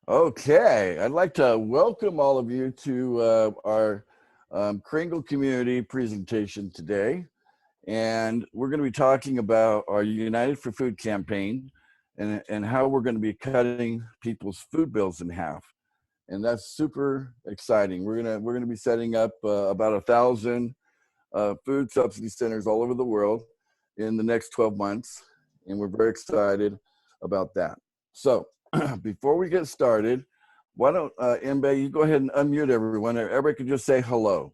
Okay, I'd like to welcome all of you to our Kringle community presentation today. And we're going to be talking about our United for Food campaign and how we're going to be cutting people's food bills in half. And that's super exciting. We're gonna be setting up about 1,000 food subsidy centers all over the world in the next 12 months, and we're very excited about that. So before we get started, why don't Mbe, you go ahead and unmute everyone. Everybody can just say hello.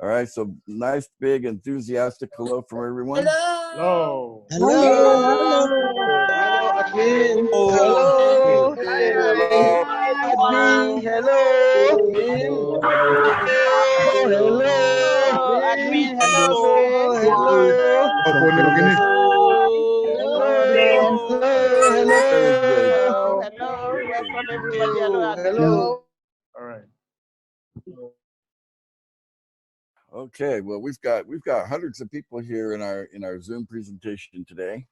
All right, so nice, big, enthusiastic hello from everyone. Hello. Hello. Hello, admin. Hello. Hello. Hi. Hello. Hi, Admin. everyone. Hello. Admin. Hello. Hello. Hello, Admin. admin. Hello. Hello. Hello. Hello, Hello. admin. Hello. Very good. Hello. Hello. Welcome, everybody. Hello, Hello. admin. Hello. All right. Okay, well we've got hundreds of people here in our Zoom presentation today.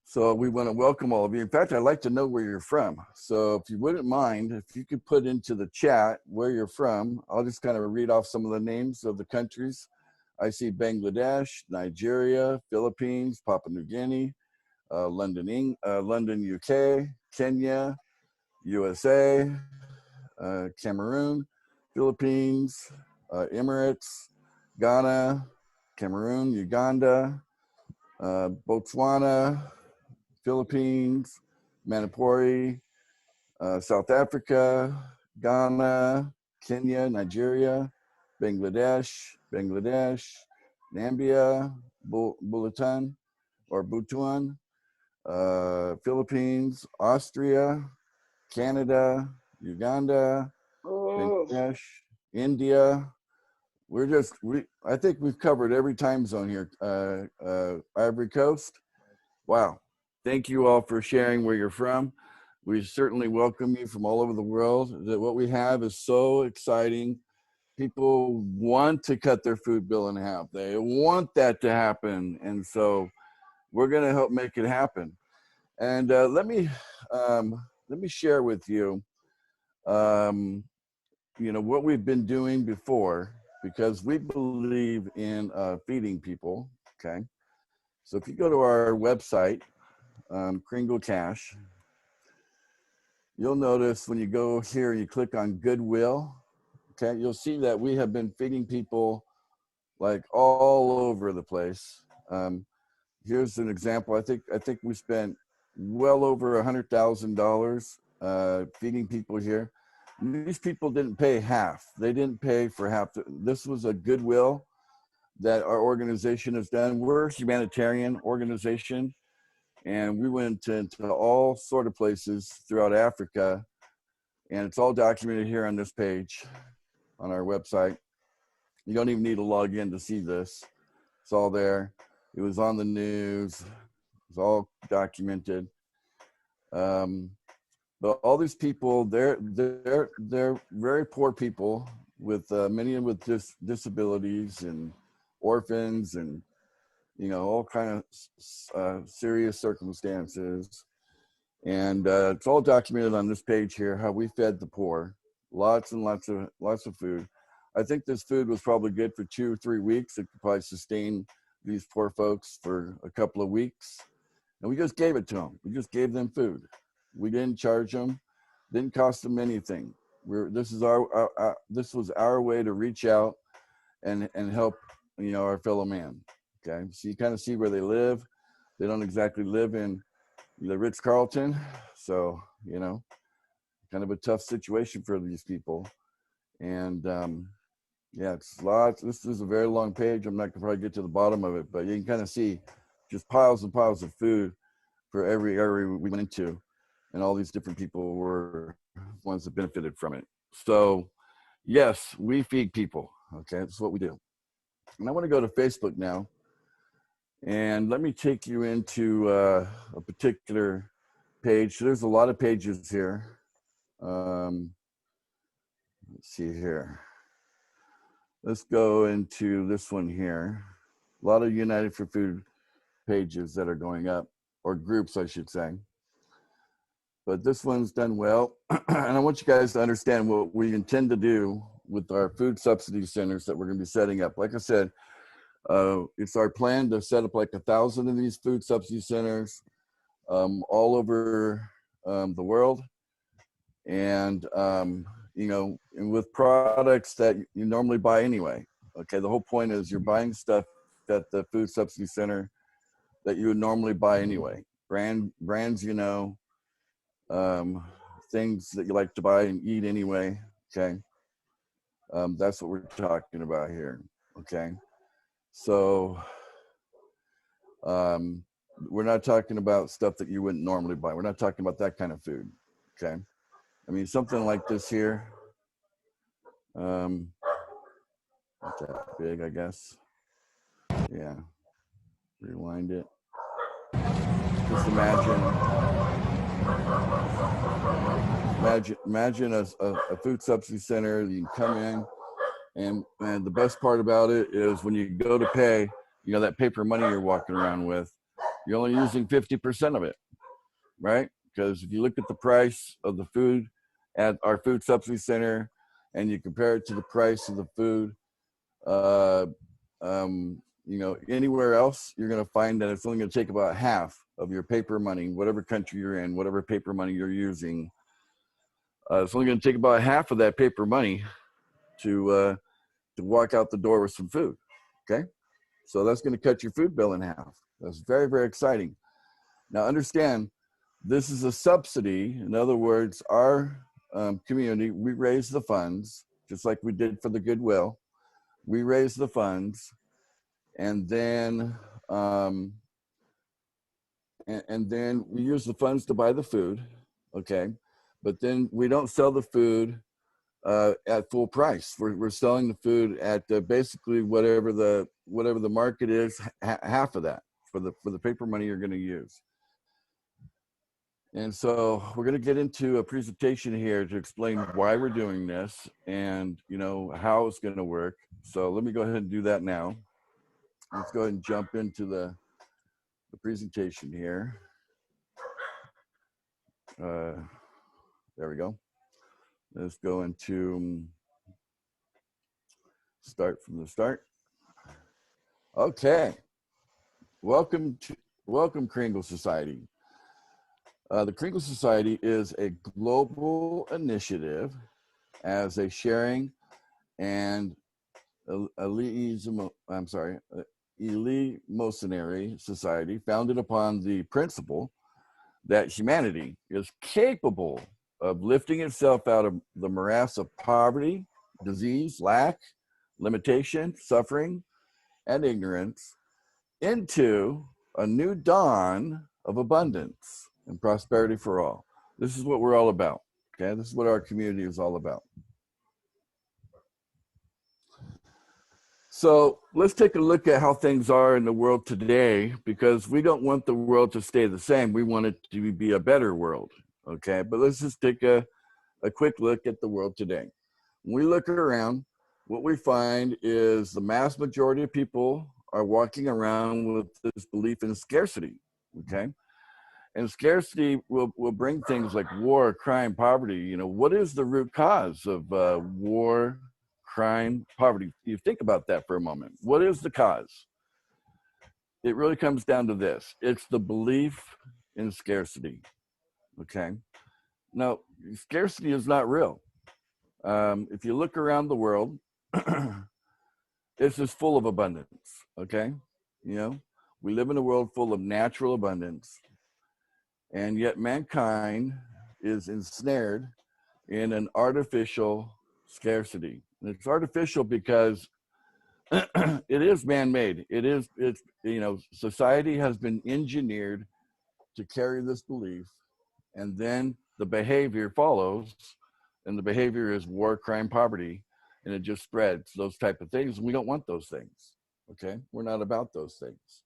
So we want to welcome all of you. In fact, I'd like to know where you're from. So if you wouldn't mind, if you could put into the chat where you're from, I'll just kind of read off some of the names of the countries. I see Bangladesh, Nigeria, Philippines, Papua New Guinea, London, UK, Kenya, USA, Cameroon, Philippines, Emirates, Ghana, Cameroon, Uganda, Botswana, Philippines, Manipuri, South Africa, Ghana, Kenya, Nigeria, Bangladesh, Nambia, Butuan, Philippines, Austria, Canada, Uganda, Bangladesh, India. I think we've covered every time zone here. Ivory Coast. Wow. Thank you all for sharing where you're from. We certainly welcome you from all over the world. That what we have is so exciting. People want to cut their food bill in half. They want that to happen. And so we're going to help make it happen. And let me share with you, what we've been doing before, because we believe in feeding people. Okay. So if you go to our website, Kringle Cash, you'll notice when you go here, you click on Goodwill. Okay, you'll see that we have been feeding people like all over the place. Here's an example. I think we spent well over $100,000 feeding people here. These people didn't pay half. They didn't pay for half. This was a Goodwill that our organization has done. We're a humanitarian organization, and we went into all sort of places throughout Africa, and it's all documented here on this page on our website. You don't even need to log in to see this. It's all there. It was on the news. It's all documented. But all these people, they're very poor people with many with disabilities and orphans and all kind of serious circumstances. And it's all documented on this page here, how we fed the poor, lots and lots of food. I think this food was probably good for 2 or 3 weeks. It could probably sustain these poor folks for a couple of weeks. And we just gave it to them. We just gave them food. We didn't charge them, didn't cost them anything. This was our way to reach out and help, our fellow man. Okay, so you kind of see where they live. They don't exactly live in the Ritz-Carlton, so kind of a tough situation for these people. And yeah, it's lots. This is a very long page. I'm not gonna probably get to the bottom of it, but you can kind of see just piles and piles of food for every area we went into, and all these different people were ones that benefited from it. So yes, we feed people. Okay, that's what we do. And I want to go to Facebook now, and let me take you into a particular page. So there's a lot of pages here. Let's see here. Let's go into this one here. A lot of United for Food pages that are going up, or groups, I should say. but this one's done well. And I want you guys to understand what we intend to do with our food subsidy centers that we're going to be setting up. Like I said, it's our plan to set up like 1,000 of these food subsidy centers all over the world. And, you know, and with products that you normally buy anyway. Okay, the whole point is you're buying stuff at the food subsidy center that you would normally buy anyway. Brands, you know, things that you like to buy and eat anyway. Okay, that's what we're talking about here. Okay, so we're not talking about stuff that you wouldn't normally buy. We're not talking about that kind of food. Okay, I mean something like this here. Not that big, I guess. Yeah, rewind it. Just imagine a food subsidy center. You can come in, and the best part about it is when you go to pay, you know, that paper money you're walking around with, you're only using 50% of it, right? Because if you look at the price of the food at our food subsidy center and you compare it to the price of the food, you know, anywhere else, you're going to find that it's only going to take about half of your paper money, whatever country you're in, whatever paper money you're using. It's only going to take about half of that paper money to walk out the door with some food. Okay, so that's going to cut your food bill in half. That's very, very exciting. Now understand, this is a subsidy. In other words, our community, we raise the funds, just like we did for the Goodwill. We raise the funds, and then and then we use the funds to buy the food. Okay, but then we don't sell the food at full price. We're selling the food at basically whatever the market is, half of that for the paper money you're going to use. And so we're going to get into a presentation here to explain why we're doing this and, you know, how it's going to work. So let me go ahead and do that now. Let's go ahead and jump into the presentation here. There we go. Let's go into start from the start. Okay. Welcome Kringle Society. The Kringle Society is a global initiative as a sharing and eleemosynary society founded upon the principle that humanity is capable of lifting itself out of the morass of poverty, disease, lack, limitation, suffering, and ignorance into a new dawn of abundance and prosperity for all. This is what we're all about. Okay, this is what our community is all about. So let's take a look at how things are in the world today, because we don't want the world to stay the same. We want it to be a better world. Okay, but let's just take a quick look at the world today. When we look around, what we find is the mass majority of people are walking around with this belief in scarcity. Okay, and scarcity will bring things like war, crime, poverty. You know, what is the root cause of war, crime, poverty? You think about that for a moment. What is the cause? It really comes down to this. It's the belief in scarcity. Okay. Now, scarcity is not real. If you look around the world, it's just full of abundance. Okay. You know, we live in a world full of natural abundance, and yet mankind is ensnared in an artificial scarcity. And it's artificial because it is man-made. It's, you know, society has been engineered to carry this belief, and then the behavior follows, and the behavior is war, crime, poverty, and it just spreads, those type of things. And we don't want those things. Okay, we're not about those things.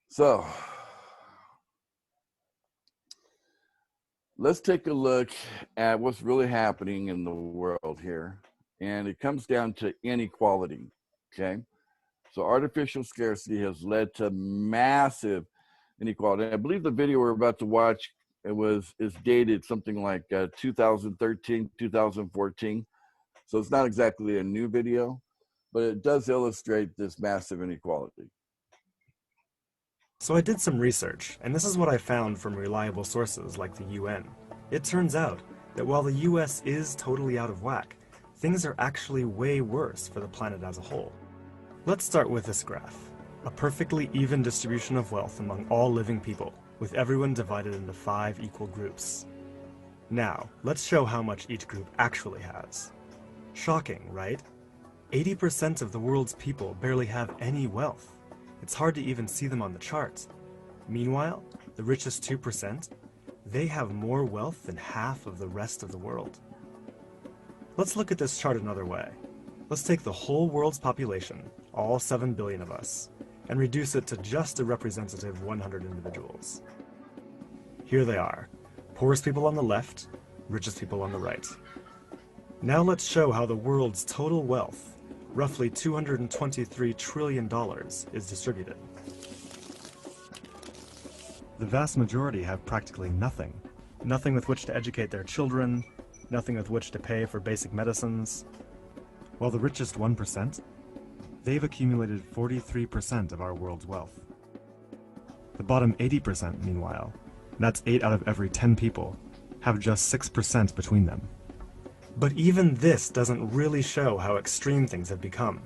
So let's take a look at what's really happening in the world here. And it comes down to inequality, okay? So artificial scarcity has led to massive inequality. I believe the video we're about to watch It's dated something like 2013, 2014. So it's not exactly a new video, but it does illustrate this massive inequality. So I did some research, and this is what I found from reliable sources like the UN. It turns out that while the US is totally out of whack, things are actually way worse for the planet as a whole. Let's start with this graph. A perfectly even distribution of wealth among all living people, with everyone divided into 5 equal groups. Now, let's show how much each group actually has. Shocking, right? 80% of the world's people barely have any wealth. It's hard to even see them on the charts. Meanwhile, the richest 2%, they have more wealth than half of the rest of the world. Let's look at this chart another way. Let's take the whole world's population, all 7 billion of us, and reduce it to just a representative 100 individuals. Here they are, poorest people on the left, richest people on the right. Now let's show how the world's total wealth, roughly $223 trillion, is distributed. The vast majority have practically nothing. Nothing with which to educate their children, nothing with which to pay for basic medicines. While the richest 1%, they've accumulated 43% of our world's wealth. The bottom 80%, meanwhile, that's 8 out of every 10 people, have just 6% between them. But even this doesn't really show how extreme things have become.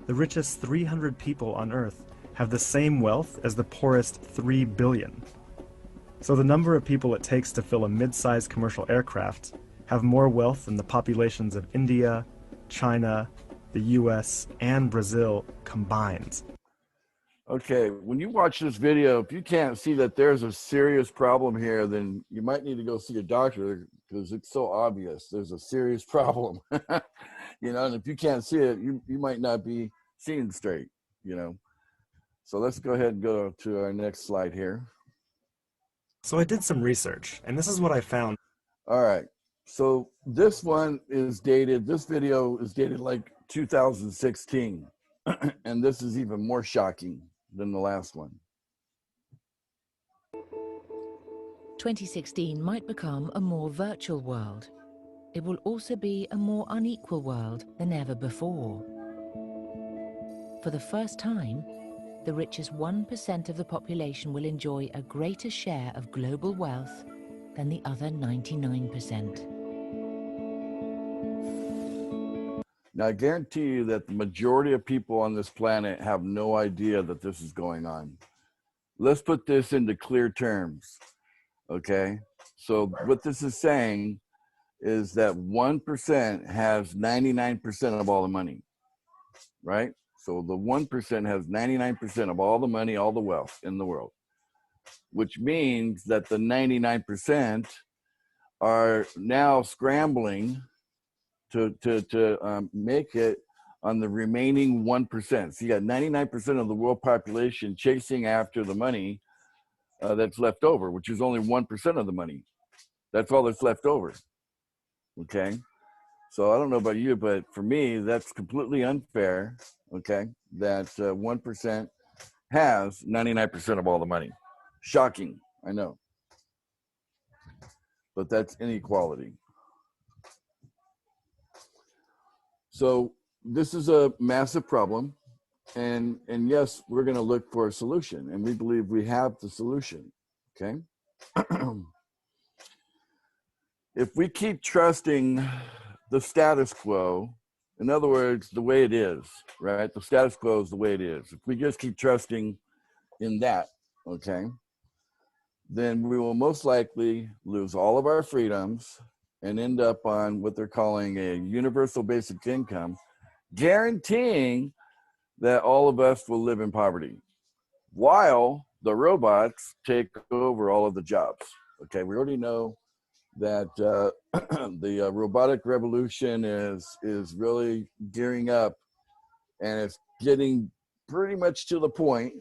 The richest 300 people on Earth have the same wealth as the poorest 3 billion. So the number of people it takes to fill a mid-sized commercial aircraft have more wealth than the populations of India, China, the US, and Brazil combined. Okay, when you watch this video, if you can't see that there's a serious problem here, then you might need to go see a doctor because it's so obvious. There's a serious problem, you know, and if you can't see it, you might not be seeing straight, you know. So let's go ahead and go to our next slide here. So I did some research, and this is what I found. All right, so this one is dated, this video is dated like 2016, and this is even more shocking than the last one. 2016 might become a more virtual world. It will also be a more unequal world than ever before. For the first time, the richest 1% of the population will enjoy a greater share of global wealth than the other 99%. Now, I guarantee you that the majority of people on this planet have no idea that this is going on. Let's put this into clear terms, okay? So what this is saying is that 1% has 99% of all the money, right? So the 1% has 99% of all the money, all the wealth in the world, which means that the 99% are now scrambling to make it on the remaining 1%. So you got 99% of the world population chasing after the money that's left over, which is only 1% of the money. That's all that's left over. Okay. So I don't know about you, but for me, that's completely unfair. Okay. That 1% has 99% of all the money. Shocking. I know. But that's inequality. So this is a massive problem, and yes, we're going to look for a solution, and we believe we have the solution, okay? If we keep trusting the status quo, in other words, the way it is, right? The status quo is the way it is. If we just keep trusting in that, okay, then we will most likely lose all of our freedoms and end up on what they're calling a universal basic income, guaranteeing that all of us will live in poverty while the robots take over all of the jobs. Okay, we already know that the robotic revolution is really gearing up, and it's getting pretty much to the point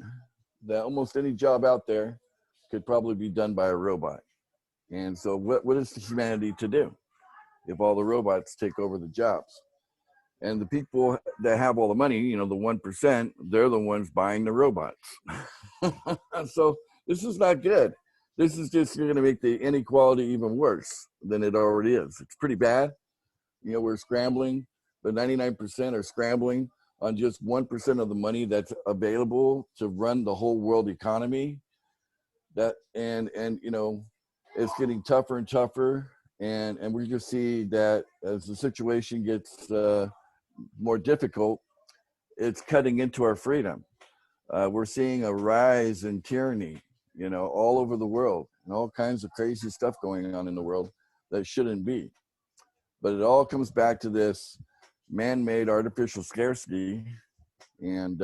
that almost any job out there could probably be done by a robot. And so what is humanity to do if all the robots take over the jobs? And the people that have all the money, you know, the 1%, they're the ones buying the robots. So this is not good. this is just going to make the inequality even worse than it already is. It's pretty bad. You know, we're scrambling. The 99% are scrambling on just 1% of the money that's available to run the whole world economy. That and you know, it's getting tougher and tougher, and we just see that as the situation gets more difficult, it's cutting into our freedom. We're seeing a rise in tyranny, you know, all over the world, and all kinds of crazy stuff going on in the world that shouldn't be. But it all comes back to this man-made artificial scarcity, and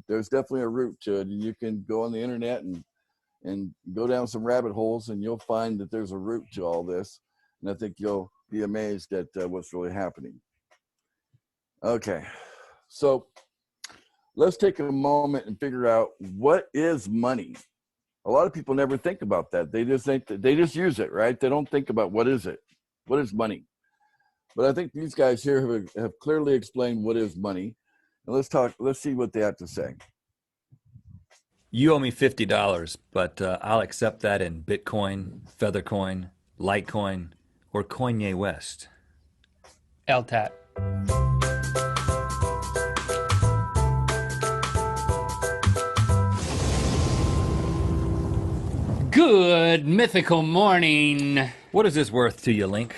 there's definitely a root to it. And you can go on the internet and go down some rabbit holes, and you'll find that there's a root to all this. And I think you'll be amazed at what's really happening. Okay, so let's take a moment and figure out, what is money? A lot of people never think about that. They just think that they just use it, right? They don't think about what is it? What is money? But I think these guys here have clearly explained what is money. And let's see what they have to say. You owe me $50, but I'll accept that in Bitcoin, Feathercoin, Litecoin, or Kanye West. LTAT. Good mythical morning. What is this worth to you, Link?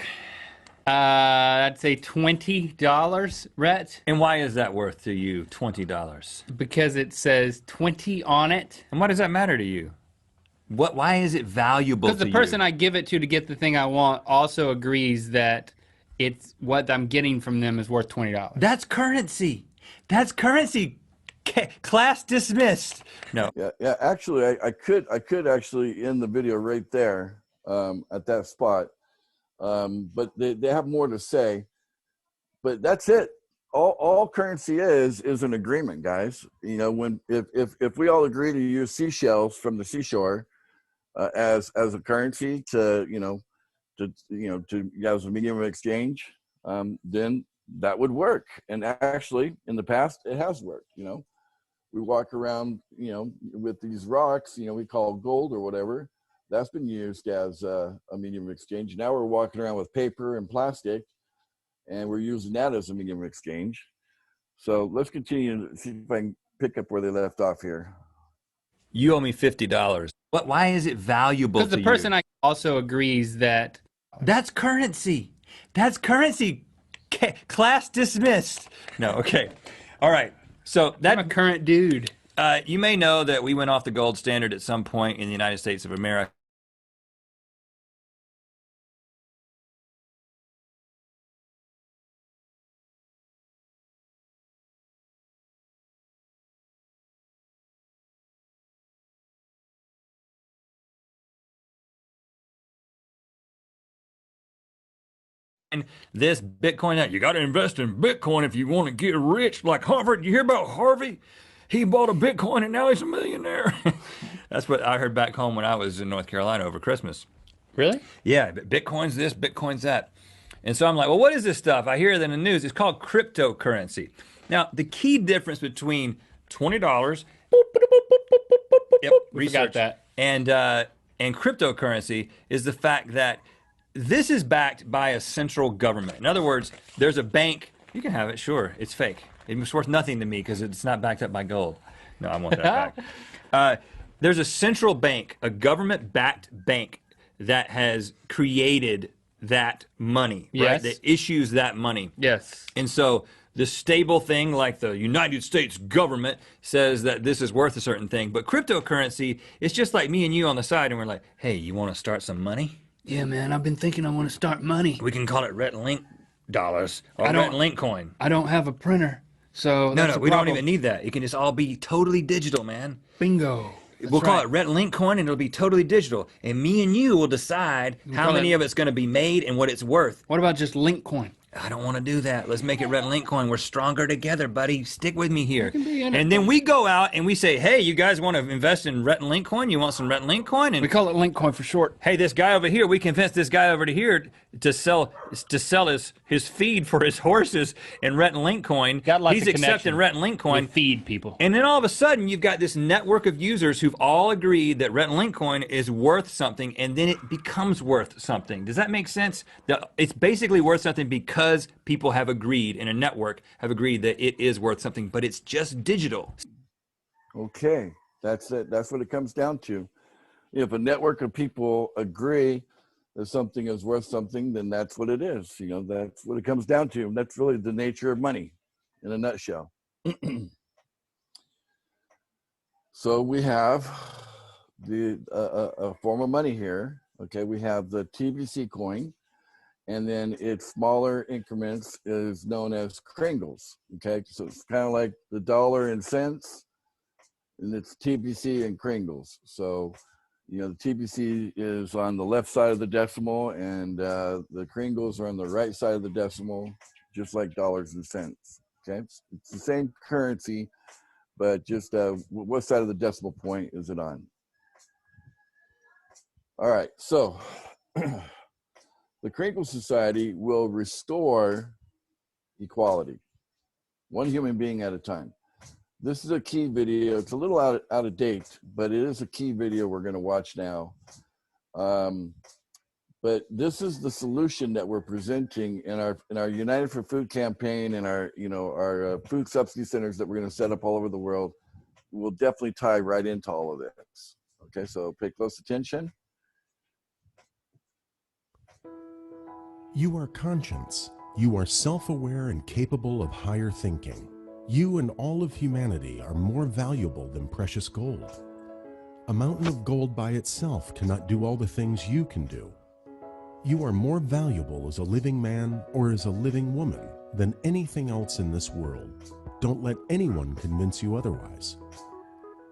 I'd say $20, Rhett. And why is that worth to you, $20? Because it says 20 on it. And why does that matter to you? Why is it valuable to you? Because the person I give it to get the thing I want also agrees that it's what I'm getting from them is worth $20. That's currency. That's currency. Class dismissed. No. Yeah. Actually, I could actually end the video right there at that spot. But they have more to say. But that's it. All currency is an agreement, guys. You know, if we all agree to use seashells from the seashore as a currency to as a medium of exchange, then that would work. And actually, in the past, it has worked. You know, we walk around, with these rocks, we call gold or whatever. That's been used as a medium of exchange. Now we're walking around with paper and plastic, and we're using that as a medium of exchange. So let's continue to see if I can pick up where they left off here. You owe me $50. Why is it valuable to you? Because the person I also agrees that that's currency. That's currency. Class dismissed. No, okay. All right. So I'm a current dude. You may know that we went off the gold standard at some point in the United States of America. And this Bitcoin, you got to invest in Bitcoin if you want to get rich. Like Harvard, you hear about Harvey? He bought a Bitcoin and now he's a millionaire. That's what I heard back home when I was in North Carolina over Christmas. Really? Yeah, Bitcoin's this, Bitcoin's that. And so I'm like, well, what is this stuff? I hear that in the news. It's called cryptocurrency. Now, the key difference between $20, yep, We forgot that. and cryptocurrency is the fact that this is backed by a central government. In other words, there's a bank. You can have it, sure. It's fake. It's worth nothing to me because it's not backed up by gold. No, I want that back. There's a central bank, a government-backed bank that has created that money, right? Yes. That issues that money. Yes. And so the stable thing, like the United States government, says that this is worth a certain thing. But cryptocurrency, it's just like me and you on the side, and we're like, hey, you want to start some money? Yeah, man, I've been thinking I want to start money. We can call it Rhett Link dollars or Rhett Link coin. I don't have a printer, so No, we don't even need that. It can just all be totally digital, man. Bingo. We'll call it Rhett Link coin, and it'll be totally digital. And me and you will decide how many of it's going to be made and what it's worth. What about just Link coin? I don't want to do that. Let's make it Rhett and Link coin. We're stronger together, buddy. Stick with me here. can be in it. And then we go out and we say, hey, you guys want to invest in Rhett and Link coin? You want some Rhett and Link coin? And We call it Link Coin for short. hey, this guy over here, we convinced this guy over to here to sell his feed for his horses in Rhett and Link coin. Got lots He's of accepting connection Rhett and Link coin. with feed people. And then all of a sudden, you've got this network of users who've all agreed that Rhett and Link coin is worth something, and then it becomes worth something. Does that make sense? It's basically worth something because people have agreed, in a network, have agreed that it is worth something, but it's just digital. Okay, that's it. That's what it comes down to. If a network of people agree that something is worth something, then that's what it is. You know, that's what it comes down to. That's really the nature of money in a nutshell. So we have a form of money here. Okay, we have the TBC coin, and then its smaller increments is known as kringles. Okay, so it's kind of like the dollar and cents, and it's TBC and kringles. So, you know, the TBC is on the left side of the decimal, and the kringles are on the right side of the decimal, just like dollars and cents. Okay, it's the same currency, but just what side of the decimal point is it on? All right, so the Kringle Society will restore equality, one human being at a time. This is a key video. It's a little out of date, but it is a key video we're going to watch now. But this is the solution that we're presenting in our United for Food campaign and our food subsidy centers that we're going to set up all over the world. Will definitely tie right into all of this. Okay, so pay close attention. You are conscious. You are self-aware and capable of higher thinking. You and all of humanity are more valuable than precious gold. A mountain of gold by itself cannot do all the things you can do. You are more valuable as a living man or as a living woman than anything else in this world. Don't let anyone convince you otherwise.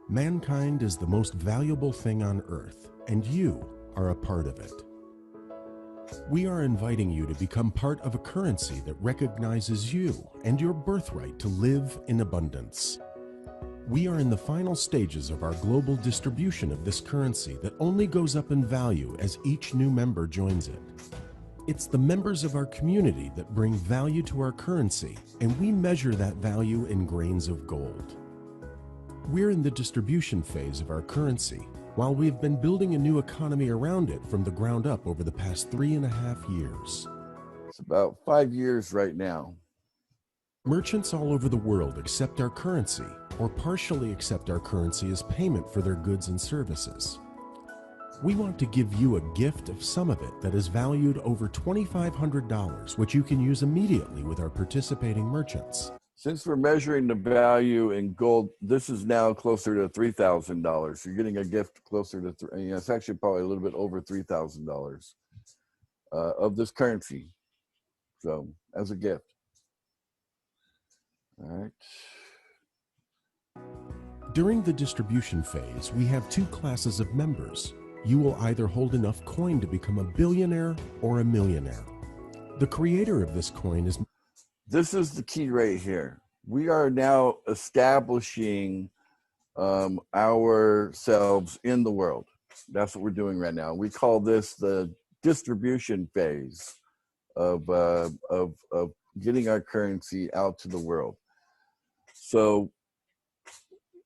Mankind is the most valuable thing on earth, and you are a part of it. We are inviting you to become part of a currency that recognizes you and your birthright to live in abundance. We are in the final stages of our global distribution of this currency that only goes up in value as each new member joins it. It's the members of our community that bring value to our currency, and we measure that value in grains of gold. We're in the distribution phase of our currency, while we've been building a new economy around it from the ground up over the past 3.5 years. It's about 5 years right now. Merchants all over the world accept our currency or partially accept our currency as payment for their goods and services. We want to give you a gift of some of it that is valued over $2,500, which you can use immediately with our participating merchants. Since we're measuring the value in gold, this is now closer to $3,000. You're getting a gift closer to, it's actually probably a little bit over $3,000 of this currency. So, as a gift. All right. During the distribution phase, we have two classes of members. You will either hold enough coin to become a billionaire or a millionaire. The creator of this coin is... This is the key right here. We are now establishing ourselves in the world. That's what we're doing right now. We call this the distribution phase of getting our currency out to the world. So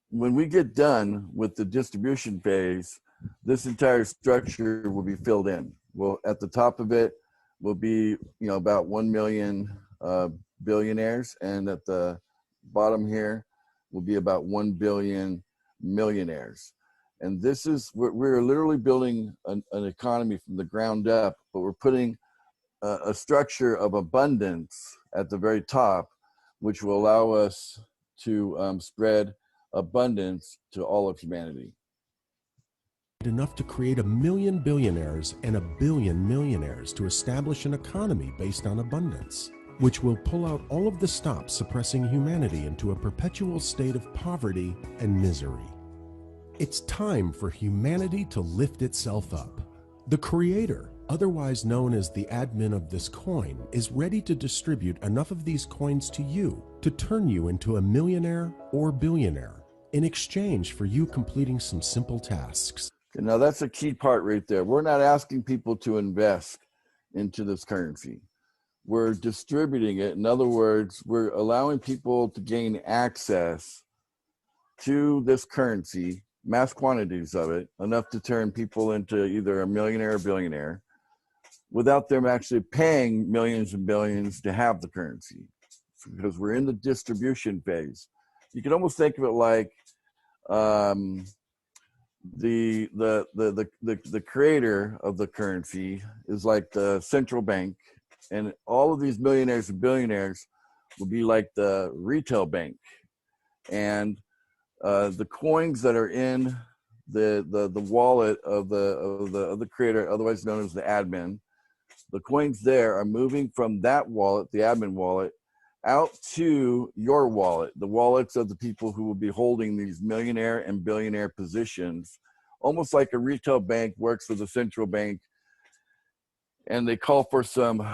when we get done with the distribution phase, this entire structure will be filled in. Well, at the top of it will be, about 1 million billionaires, and at the bottom here will be about 1 billion millionaires. And this is, we're literally building an economy from the ground up, but we're putting a structure of abundance at the very top, which will allow us to spread abundance to all of humanity. Enough to create 1 million billionaires and 1 billion millionaires to establish an economy based on abundance, which will pull out all of the stops suppressing humanity into a perpetual state of poverty and misery. It's time for humanity to lift itself up. The Creator, otherwise known as the admin of this coin, is ready to distribute enough of these coins to you to turn you into a millionaire or billionaire in exchange for you completing some simple tasks. Okay, now that's a key part right there. We're not asking people to invest into this currency. We're distributing it. In other words, we're allowing people to gain access to this currency, mass quantities of it, enough to turn people into either a millionaire or billionaire, without them actually paying millions and billions to have the currency, because we're in the distribution phase. You can almost think of it like the creator of the currency is like the central bank, and all of these millionaires and billionaires will be like the retail bank, and the coins that are in the wallet of the creator, otherwise known as the admin, the coins there are moving from that wallet, the admin wallet, out to your wallet, the wallets of the people who will be holding these millionaire and billionaire positions, almost like a retail bank works with a central bank, and they call for some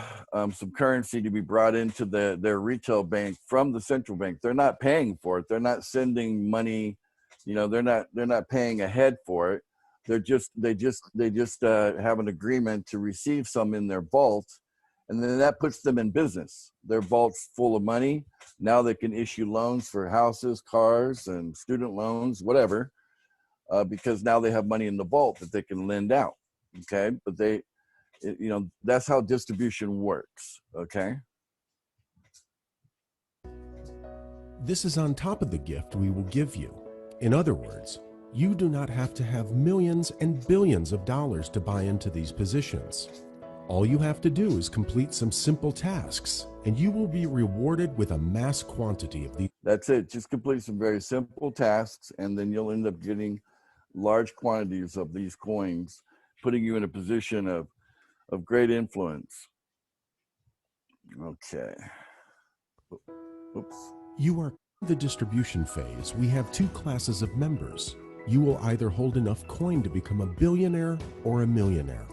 currency to be brought into their retail bank from the central bank. They're not paying for it. They're not sending money. They're not paying ahead for it. They just have an agreement to receive some in their vault, and then that puts them in business. Their vault's full of money. Now they can issue loans for houses, cars, and student loans, whatever, because now they have money in the vault that they can lend out. Okay, but that's how distribution works. Okay. This is on top of the gift we will give you. In other words, you do not have to have millions and billions of dollars to buy into these positions. All you have to do is complete some simple tasks, and you will be rewarded with a mass quantity of these. That's it. Just complete some very simple tasks, and then you'll end up getting large quantities of these coins, putting you in a position of great influence. Okay. Oops. You are in the distribution phase. We have two classes of members. You will either hold enough coin to become a billionaire or a millionaire.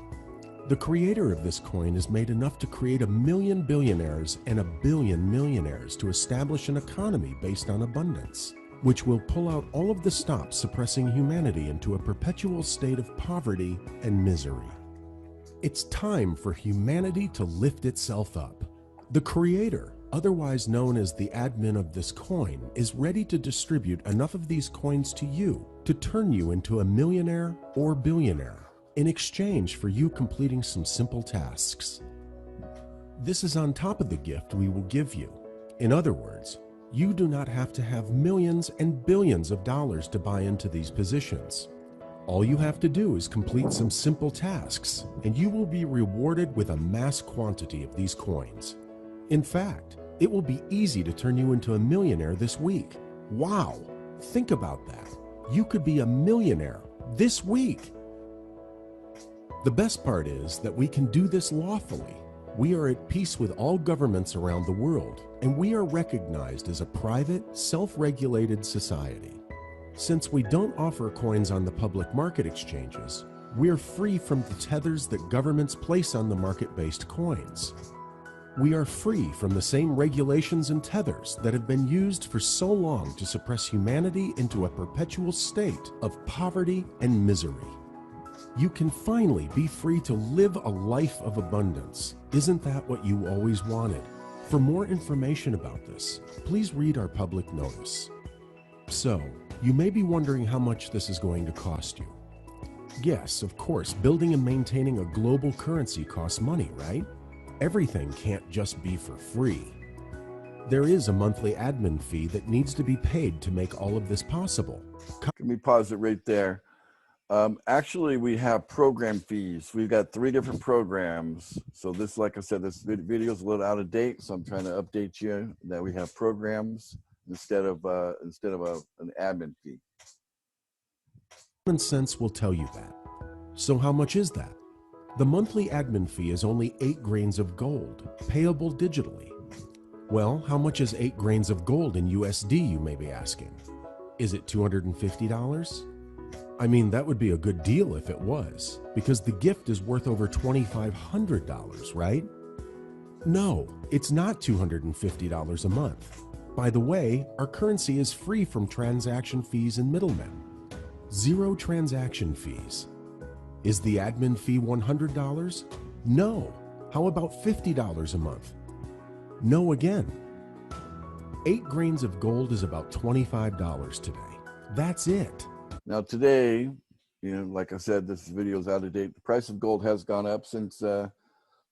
The creator of this coin has made enough to create 1 million billionaires and 1 billion millionaires to establish an economy based on abundance, which will pull out all of the stops suppressing humanity into a perpetual state of poverty and misery. It's time for humanity to lift itself up. The creator, otherwise known as the admin of this coin, is ready to distribute enough of these coins to you to turn you into a millionaire or billionaire in exchange for you completing some simple tasks. This is on top of the gift we will give you. In other words, you do not have to have millions and billions of dollars to buy into these positions. All you have to do is complete some simple tasks, and you will be rewarded with a mass quantity of these coins. In fact, it will be easy to turn you into a millionaire this week. Wow! Think about that. You could be a millionaire this week. The best part is that we can do this lawfully. We are at peace with all governments around the world, and we are recognized as a private, self-regulated society. Since we don't offer coins on the public market exchanges, we're free from the tethers that governments place on the market-based coins. We are free from the same regulations and tethers that have been used for so long to suppress humanity into a perpetual state of poverty and misery. You can finally be free to live a life of abundance. Isn't that what you always wanted? For more information about this, please read our public notice. So, you may be wondering how much this is going to cost you. Yes, of course, building and maintaining a global currency costs money, right? Everything can't just be for free. There is a monthly admin fee that needs to be paid to make all of this possible. Let me pause it right there. Actually, we have program fees. We've got 3 different programs. So this, like I said, this video is a little out of date. So I'm trying to update you that we have programs instead of an admin fee. Common sense will tell you that. So how much is that? The monthly admin fee is only 8 grains of gold, payable digitally. Well, how much is 8 grains of gold in USD, you may be asking? Is it $250? I mean, that would be a good deal if it was, because the gift is worth over $2,500, right? No, it's not $250 a month. By the way, our currency is free from transaction fees and middlemen. 0 transaction fees. Is the admin fee $100? No. How about $50 a month? No again. 8 grains of gold is about $25 today. That's it. Now today, like I said, this video is out of date. The price of gold has gone up since the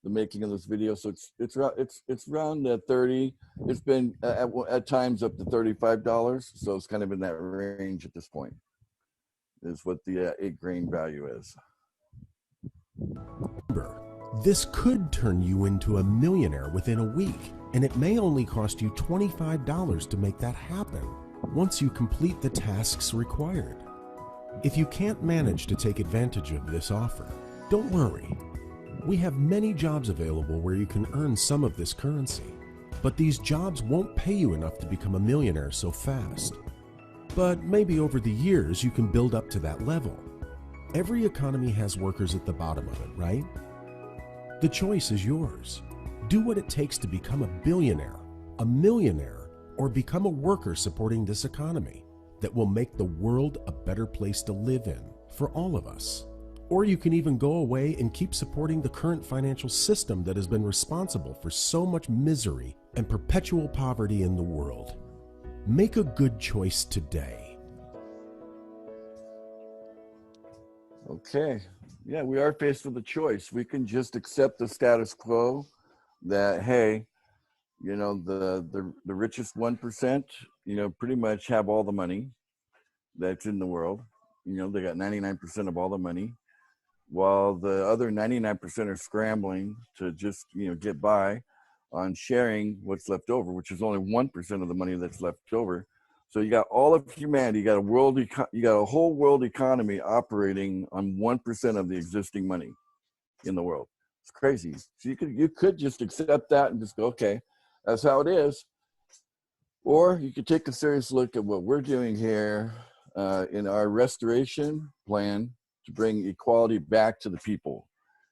making of this video, so it's around 30. It's been at times up to $35, so it's kind of in that range at this point. Is what the 8 grain value is. Remember, this could turn you into a millionaire within a week, and it may only cost you $25 to make that happen once you complete the tasks required. If you can't manage to take advantage of this offer, don't worry. We have many jobs available where you can earn some of this currency, but these jobs won't pay you enough to become a millionaire so fast. But maybe over the years you can build up to that level. Every economy has workers at the bottom of it, right? The choice is yours. Do what it takes to become a billionaire, a millionaire, or become a worker supporting this economy that will make the world a better place to live in for all of us. Or you can even go away and keep supporting the current financial system that has been responsible for so much misery and perpetual poverty in the world. Make a good choice today. Okay. Yeah, we are faced with a choice. We can just accept the status quo that, hey, the richest 1%, pretty much have all the money that's in the world. They got 99% of all the money, while the other 99% are scrambling to just, get by on sharing what's left over, which is only 1% of the money that's left over. So you got all of humanity, you got a whole world economy operating on 1% of the existing money in the world. It's crazy. So you could just accept that and just go, okay, that's how it is. Or you could take a serious look at what we're doing here in our restoration plan to bring equality back to the people.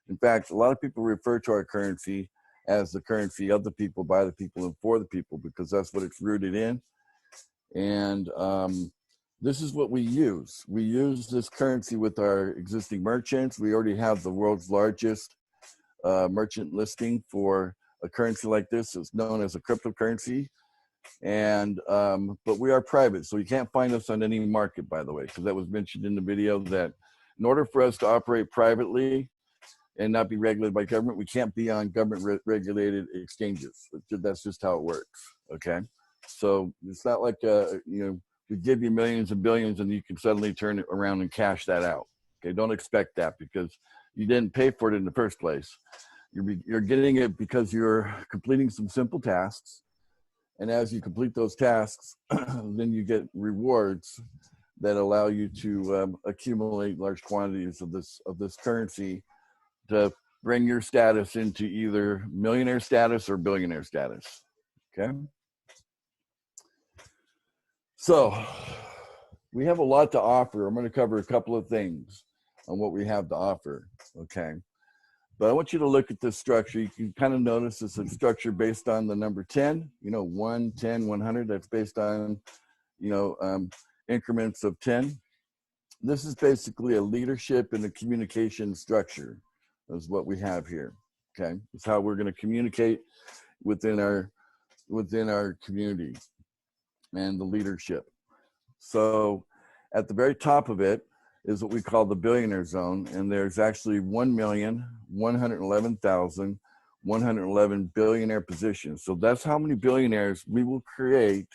In fact, a lot of people refer to our currency as the currency of the people, by the people, and for the people, because that's what it's rooted in. And this is what we use. We use this currency with our existing merchants. We already have the world's largest merchant listing for a currency like this. It's known as a cryptocurrency. And but we are private, so you can't find us on any market, by the way, because that was mentioned in the video, that in order for us to operate privately and not be regulated by government, we can't be on government regulated exchanges. That's just how it works. Okay, so it's not like we give you millions and billions and you can suddenly turn it around and cash that out. Okay, don't expect that, because you didn't pay for it in the first place. You're getting it because you're completing some simple tasks. And as you complete those tasks, then you get rewards that allow you to accumulate large quantities of this currency to bring your status into either millionaire status or billionaire status. Okay. So we have a lot to offer. I'm going to cover a couple of things on what we have to offer. Okay. But I want you to look at this structure. You can kind of notice it's a structure based on the number 10, 1, 10, 100. That's based on, increments of 10. This is basically a leadership and a communication structure is what we have here. Okay. It's how we're going to communicate within our community and the leadership. So at the very top of it is what we call the billionaire zone, and there's actually 1,111,111 billionaire positions. So that's how many billionaires we will create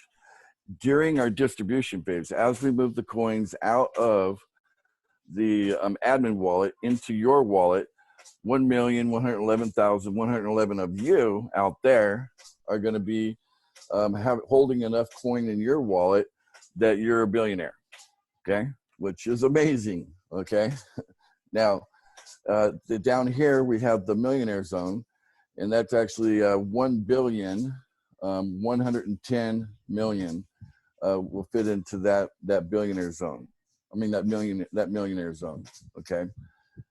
during our distribution phase as we move the coins out of the admin wallet into your wallet. 1,111,111 of you out there are going to be holding enough coin in your wallet that you're a billionaire. Okay, which is amazing. Okay, now down here we have the millionaire zone, and that's actually 1,110,000,000 will fit into that billionaire zone. I mean, that millionaire zone. Okay.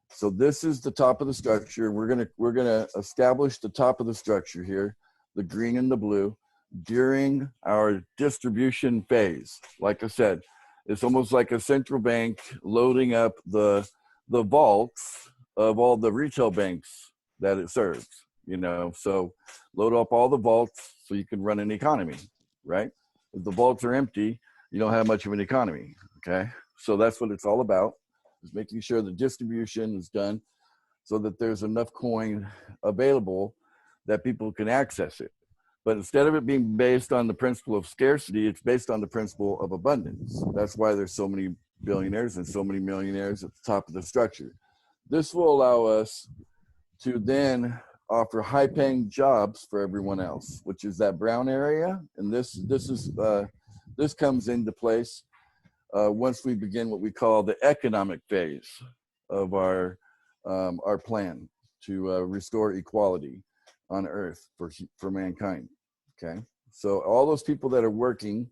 So this is the top of the structure. We're gonna establish the top of the structure here, the green and the blue, during our distribution phase. Like I said, it's almost like a central bank loading up the vaults of all the retail banks that it serves. You know, so load up all the vaults so you can run an economy, right? If the vaults are empty, you don't have much of an economy. Okay, so that's what it's all about, is making sure the distribution is done so that there's enough coin available that people can access it. But instead of it being based on the principle of scarcity, it's based on the principle of abundance. That's why there's so many billionaires and so many millionaires at the top of the structure. This will allow us to then offer high-paying jobs for everyone else, which is that brown area. And this comes into place once we begin what we call the economic phase of our plan to restore equality on Earth for mankind. Okay, so all those people that are working,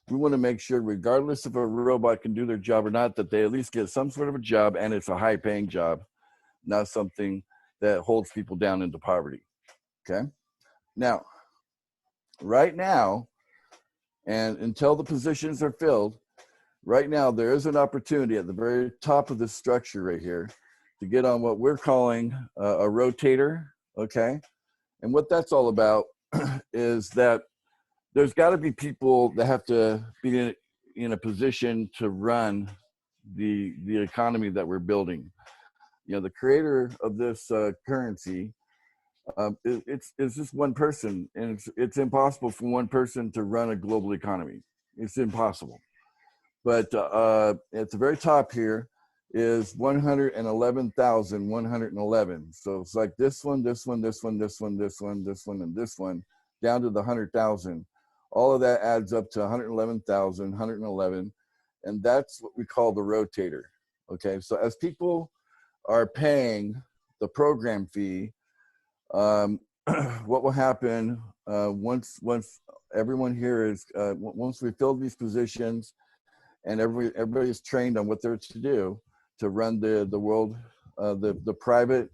we want to make sure, regardless if a robot can do their job or not, that they at least get some sort of a job, and it's a high-paying job, not something that holds people down into poverty. Okay, now, right now, and until the positions are filled, right now there is an opportunity at the very top of the structure right here to get on what we're calling a rotator. Okay, and what that's all about is that there's got to be people that have to be in a position to run the economy that we're building. You know, the creator of this currency, it's just one person, and it's impossible for one person to run a global economy. It's impossible. But at the very top here is 111,111. So it's like this one, this one, this one, this one, this one, this one, and this one, down to the 100,000. All of that adds up to 111,000, 111, and that's what we call the rotator. Okay, so as people are paying the program fee, what will happen once everyone here is once we fill these positions and everybody's trained on what they're to do to run the world, the private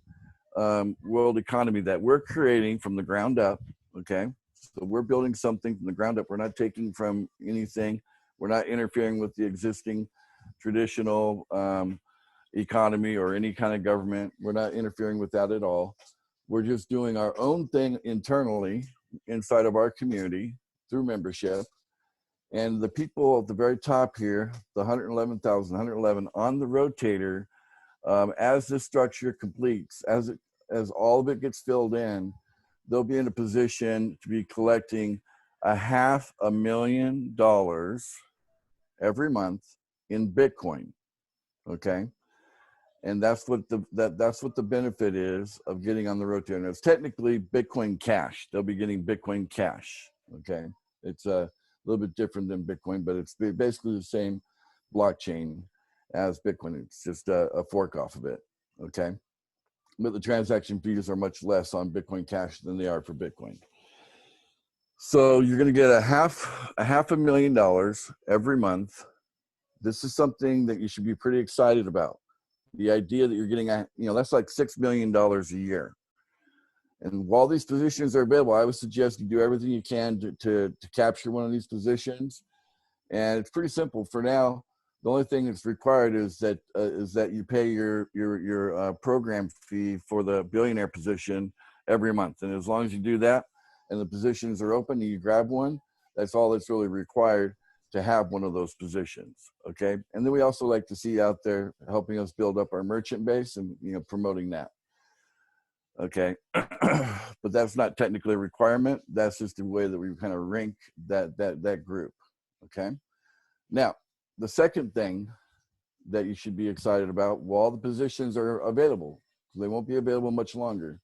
world economy that we're creating from the ground up. Okay, so we're building something from the ground up. We're not taking from anything. We're not interfering with the existing traditional economy or any kind of government. We're not interfering with that at all. We're just doing our own thing internally inside of our community through membership. And the people at the very top here, the 111,000, 111 on the rotator, as this structure completes, as all of it gets filled in, they'll be in a position to be collecting $500,000 every month in Bitcoin. Okay, and that's what the benefit is of getting on the rotator. And it's technically Bitcoin Cash. They'll be getting Bitcoin Cash. Okay, it's a little bit different than Bitcoin, but it's basically the same blockchain as Bitcoin. It's just a fork off of it. Okay, but the transaction fees are much less on Bitcoin Cash than they are for Bitcoin. So you're going to get a $500,000 every month. This is something that you should be pretty excited about. The idea that you're getting, that's like $6 million a year. And while these positions are available, I would suggest you do everything you can to capture one of these positions. And it's pretty simple for now. The only thing that's required is that you pay your program fee for the billionaire position every month. And as long as you do that, and the positions are open, and you grab one, that's all that's really required to have one of those positions. Okay, and then we also like to see out there helping us build up our merchant base and promoting that. Okay, but that's not technically a requirement. That's just the way that we kind of rank that group. Okay, now the second thing that you should be excited about, while the positions are available, they won't be available much longer,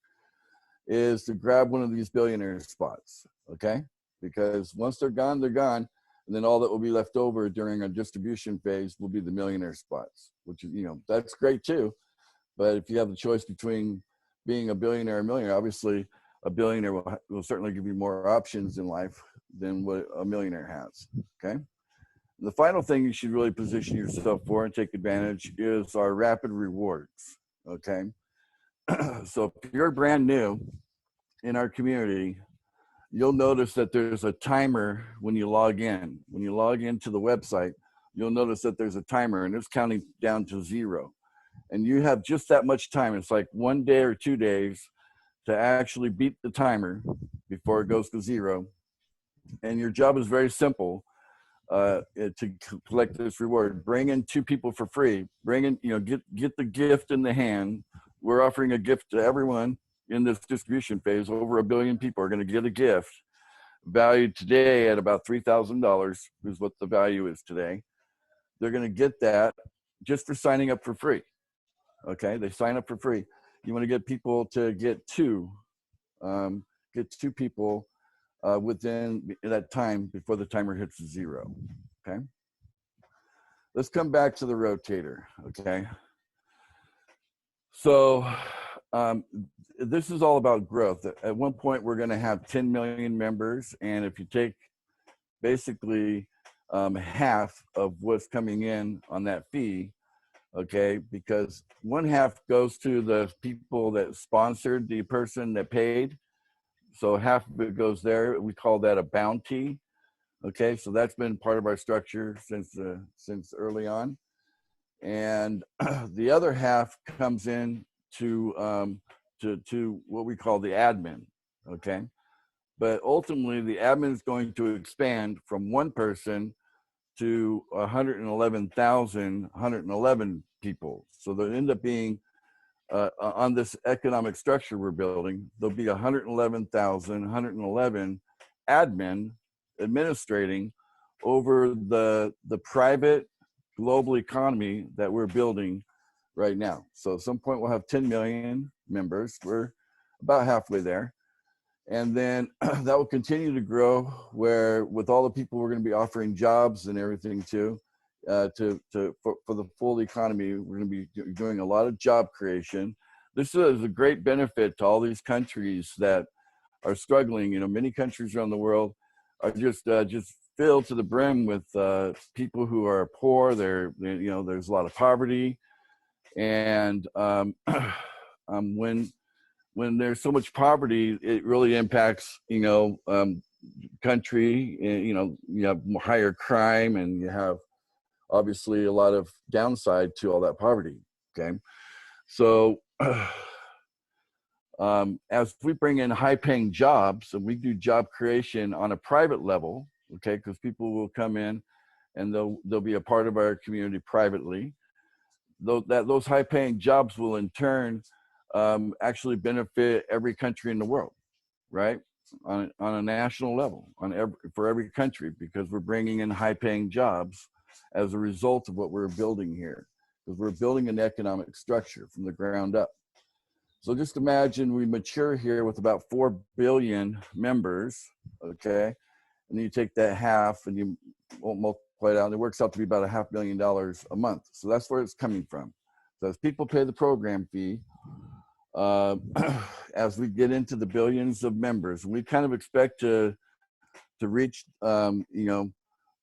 is to grab one of these billionaire spots. Okay, because once they're gone, they're gone. And then all that will be left over during our distribution phase will be the millionaire spots, which is, that's great too. But if you have the choice between being a billionaire or a millionaire, obviously a billionaire will certainly give you more options in life than what a millionaire has. Okay. The final thing you should really position yourself for and take advantage is our rapid rewards. Okay. So if you're brand new in our community, you'll notice that there's a timer when you log in. When you log into the website, you'll notice that there's a timer and it's counting down to 0. And you have just that much time. It's like 1 day or 2 days to actually beat the timer before it goes to 0. And your job is very simple. To collect this reward, bring in 2 people for free. Bring in, get the gift in the hand. We're offering a gift to everyone in this distribution phase. Over 1 billion people are going to get a gift valued today at about $3,000 is what the value is today. They're going to get that just for signing up for free. Okay, they sign up for free. You want to get people to get 2 people within that time before the timer hits 0. Okay. Let's come back to the rotator. Okay. So this is all about growth. At one point, we're going to have 10 million members. And if you take basically half of what's coming in on that fee, okay, because 1/2 goes to the people that sponsored the person that paid. So half of it goes there. We call that a bounty. Okay, so that's been part of our structure since early on, and the other half comes in to what we call the admin. Okay, but ultimately the admin is going to expand from 1 person to 111,111 people. So there end up being on this economic structure we're building, there'll be 111,111 admin administrating over the private global economy that we're building right now. So at some point we'll have 10 million members. We're about halfway there. And then that will continue to grow, where with all the people we're going to be offering jobs and everything too, for the full economy, we're going to be doing a lot of job creation. This is a great benefit to all these countries that are struggling. Many countries around the world are just filled to the brim with people who are poor. There's a lot of poverty, and when there's so much poverty, it really impacts country. You have higher crime, and you have obviously a lot of downside to all that poverty. Okay, so as we bring in high-paying jobs, and we do job creation on a private level, okay, because people will come in and they'll be a part of our community privately. Those high-paying jobs will in turn actually benefit every country in the world, right? On a national level, for every country, because we're bringing in high-paying jobs as a result of what we're building here, because we're building an economic structure from the ground up. So just imagine we mature here with about 4 billion members, okay? And then you take that half and you multiply it out, and it works out to be about $500,000 a month. So that's where it's coming from. So as people pay the program fee, as we get into the billions of members, we kind of expect to reach,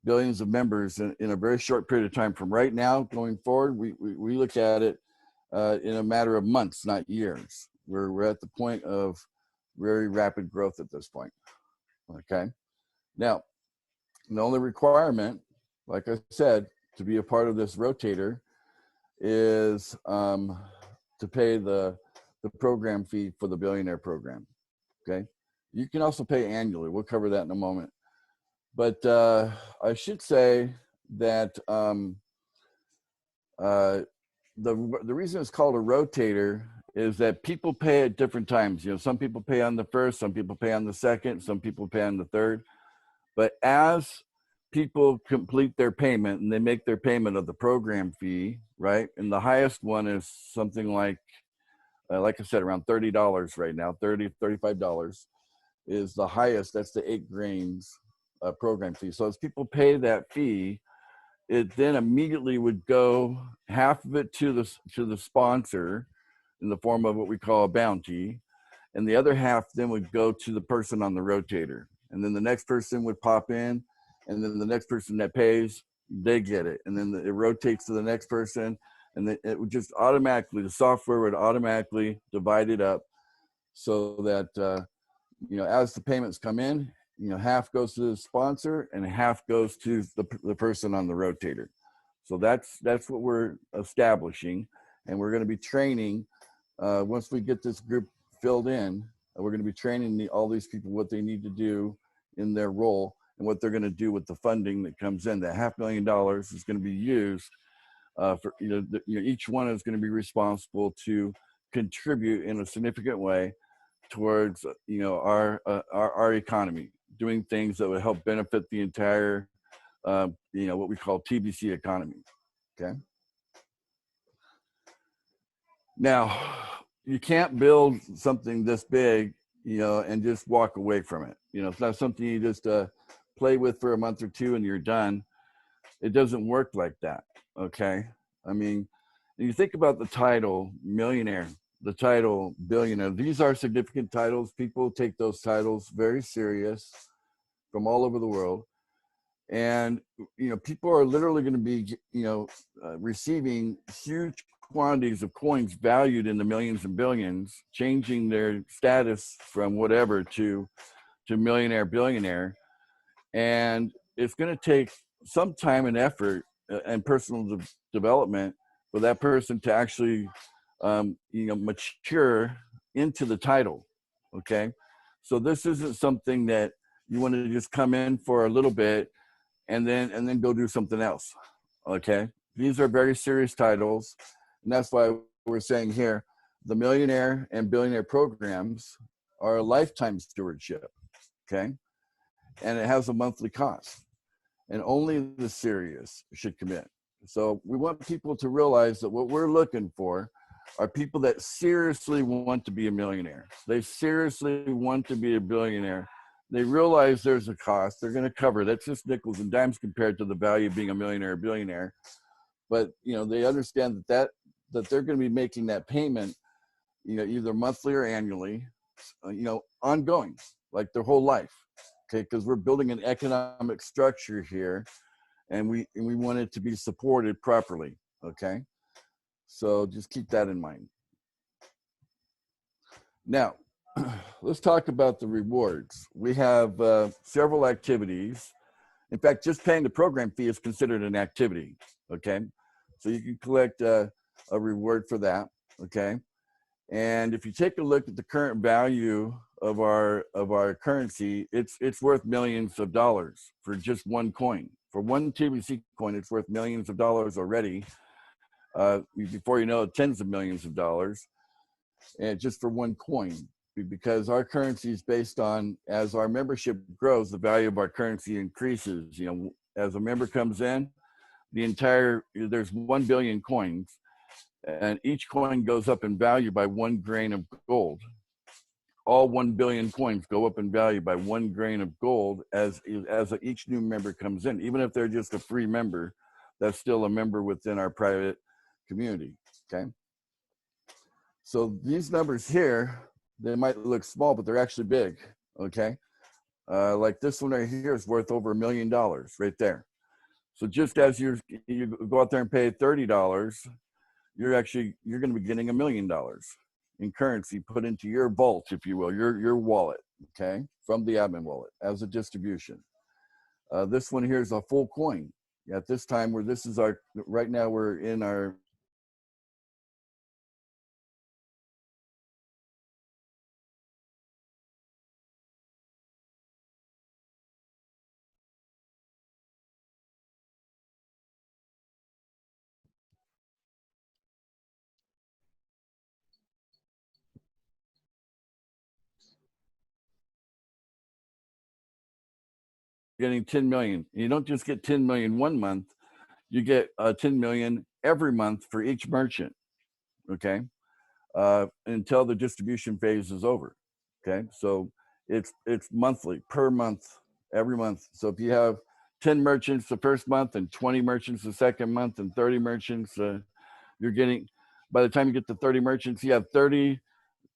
billions of members in a very short period of time. From right now going forward, we look at it in a matter of months, not years. We're at the point of very rapid growth at this point. Okay. Now, the only requirement, like I said, to be a part of this rotator is to pay the program fee for the billionaire program. Okay. You can also pay annually. We'll cover that in a moment. But I should say that the reason it's called a rotator is that people pay at different times. Some people pay on the 1st, some people pay on the 2nd, some people pay on the 3rd. But as people complete their payment and they make their payment of the program fee, right? And the highest one is something like I said, around $30 right now, $35 is the highest. That's the 8 grains program fee. So as people pay that fee, it then immediately would go half of it to the sponsor in the form of what we call a bounty, and the other half then would go to the person on the rotator, and then the next person would pop in, and then the next person that pays they get it, and then it rotates to the next person, and then it would just automatically, the software would automatically divide it up so that as the payments come in, half goes to the sponsor and half goes to the person on the rotator. So that's what we're establishing, and we're going to be training once we get this group filled in. We're going to be training all these people what they need to do in their role and what they're going to do with the funding that comes in. That $500,000 is going to be used for each one is going to be responsible to contribute in a significant way towards our economy, doing things that would help benefit the entire what we call TBC economy. Okay. Now, you can't build something this big, and just walk away from it. It's not something you just play with for a month or two and you're done. It doesn't work like that. Okay. I mean, you think about the title millionaire, the title billionaire. These are significant titles. People take those titles very serious from all over the world. And, people are literally going to be, receiving huge quantities of coins valued in the millions and billions, changing their status from whatever to millionaire, billionaire. And it's going to take some time and effort and personal development for that person to actually, mature into the title. Okay. So this isn't something that you want to just come in for a little bit and then go do something else. Okay. These are very serious titles. And that's why we're saying here, the millionaire and billionaire programs are a lifetime stewardship. Okay. And it has a monthly cost, and only the serious should commit. So we want people to realize that what we're looking for are people that seriously want to be a millionaire. They seriously want to be a billionaire. They realize there's a cost. They're going to cover. That's just nickels and dimes compared to the value of being a millionaire or billionaire. But they understand that they're going to be making that payment, either monthly or annually, ongoing, like their whole life. Okay, because we're building an economic structure here, and we want it to be supported properly. Okay, so just keep that in mind. Now, let's talk about the rewards. We have several activities. In fact, just paying the program fee is considered an activity. Okay, so you can collect a reward for that. Okay, and if you take a look at the current value of our currency, it's worth millions of dollars for just one coin. For one TBC coin, it's worth millions of dollars already. Before you know it, tens of millions of dollars, and just for one coin, because our currency is based on, as our membership grows, the value of our currency increases. As a member comes in, there's 1 billion coins, and each coin goes up in value by 1 grain of gold. All 1 billion coins go up in value by 1 grain of gold as each new member comes in. Even if they're just a free member, that's still a member within our private community. Okay. So these numbers here, they might look small, but they're actually big. Okay. Like this one right here is worth over $1 million right there. So just as you go out there and pay $30, you're going to be getting $1 million in currency put into your vault, if you will, your wallet, okay, from the admin wallet as a distribution. This one here is a full coin. At this time, right now we're in our getting 10 million. You don't just get 10 million one month, you get 10 million every month for each merchant, okay, until the distribution phase is over. Okay, so it's monthly, per month, every month. So if you have 10 merchants the first month and 20 merchants the second month and 30 merchants, you're getting, by the time you get to 30 merchants, you have 30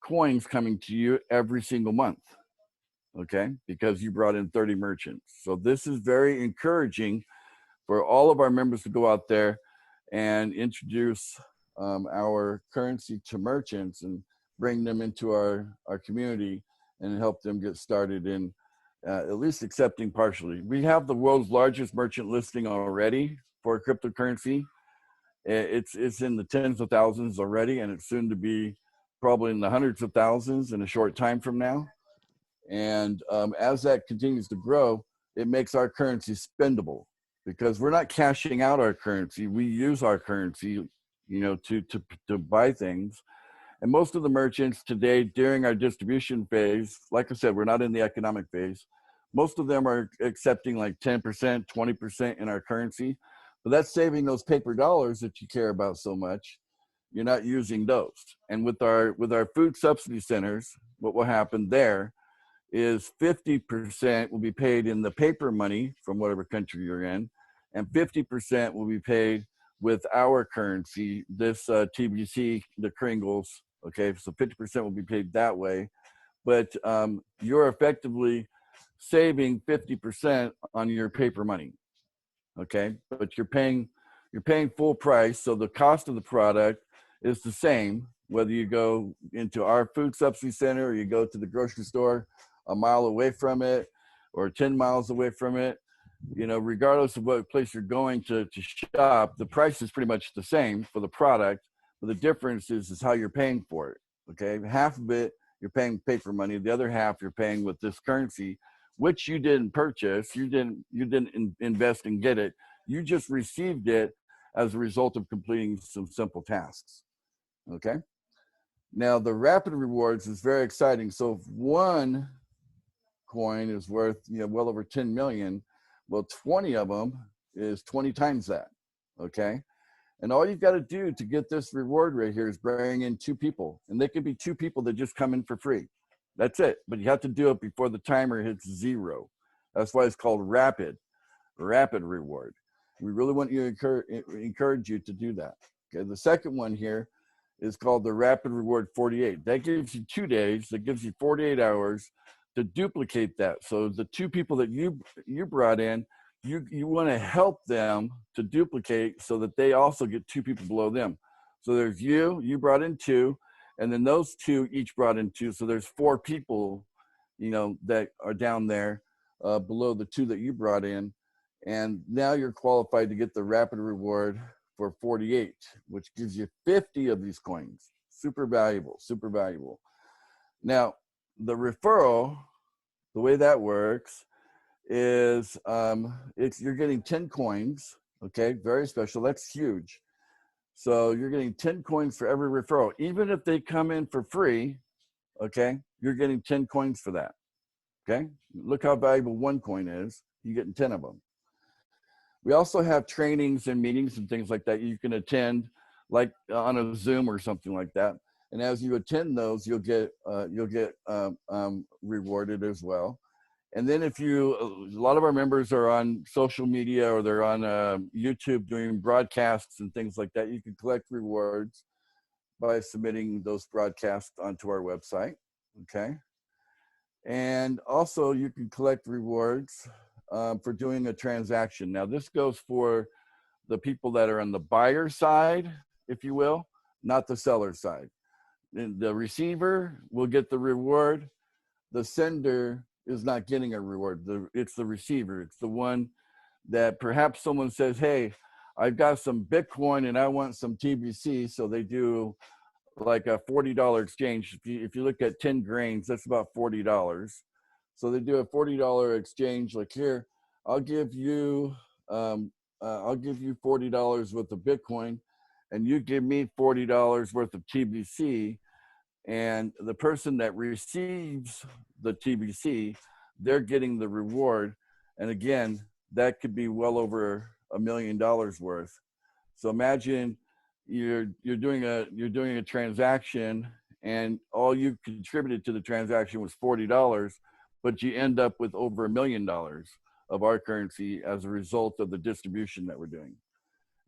coins coming to you every single month. Okay, because you brought in 30 merchants. So this is very encouraging for all of our members to go out there and introduce our currency to merchants and bring them into our community and help them get started in at least accepting partially. We have the world's largest merchant listing already for cryptocurrency. It's in the tens of thousands already, and it's soon to be probably in the hundreds of thousands in a short time from now. And as that continues to grow, it makes our currency spendable, because we're not cashing out our currency. We use our currency, to buy things. And most of the merchants today during our distribution phase, like I said, we're not in the economic phase. Most of them are accepting like 10%, 20% in our currency, but that's saving those paper dollars that you care about so much. You're not using those. And with our food subsidy centers, what will happen there is 50% will be paid in the paper money from whatever country you're in, and 50% will be paid with our currency, this TBC, the kringles. Okay, so 50% will be paid that way, but you're effectively saving 50% on your paper money. Okay, but you're paying full price, so the cost of the product is the same whether you go into our food subsidy center or you go to the grocery store a mile away from it or 10 miles away from it. Regardless of what place you're going to shop, the price is pretty much the same for the product, but the difference is how you're paying for it. Okay, half of it you're paying paper money, the other half you're paying with this currency, which you didn't purchase, you didn't invest and get it, you just received it as a result of completing some simple tasks. Okay, now the rapid rewards is very exciting. So if one coin is worth well over 10 million, well, 20 of them is 20 times that. Okay, and all you've got to do to get this reward right here is bring in 2 people, and they could be 2 people that just come in for free. That's it, but you have to do it before the timer hits 0. That's why it's called rapid reward. We really want you to encourage you to do that. Okay, the second one here is called the rapid reward 48. That gives you 2 days, that gives you 48 hours to duplicate that. So the 2 people that you brought in, you want to help them to duplicate so that they also get 2 people below them. So there's you brought in 2, and then those 2 each brought in 2. So there's 4 people, that are down there below the 2 that you brought in. And now you're qualified to get the rapid reward for 48, which gives you 50 of these coins. Super valuable, super valuable. Now, the referral, the way that works is you're getting 10 coins. Okay, very special. That's huge. So you're getting 10 coins for every referral. Even if they come in for free, okay, you're getting 10 coins for that. Okay, look how valuable 1 coin is. You're getting 10 of them. We also have trainings and meetings and things like that you can attend, like on a Zoom or something like that. And as you attend those, you'll get rewarded as well. And then a lot of our members are on social media or they're on YouTube doing broadcasts and things like that. You can collect rewards by submitting those broadcasts onto our website. Okay. And also you can collect rewards for doing a transaction. Now this goes for the people that are on the buyer side, if you will, not the seller side. The receiver will get the reward. The sender is not getting a reward. It's the receiver. It's the one that perhaps someone says, hey, I've got some Bitcoin and I want some TBC. So they do like a $40 exchange. If you look at 10 grains, that's about $40. So they do a $40 exchange. Like here, I'll give you $40 worth of Bitcoin, and you give me $40 worth of TBC. And the person that receives the TBC, they're getting the reward. And again, that could be well over $1 million worth. So imagine you're doing a transaction, and all you contributed to the transaction was $40, but you end up with over $1 million of our currency as a result of the distribution that we're doing.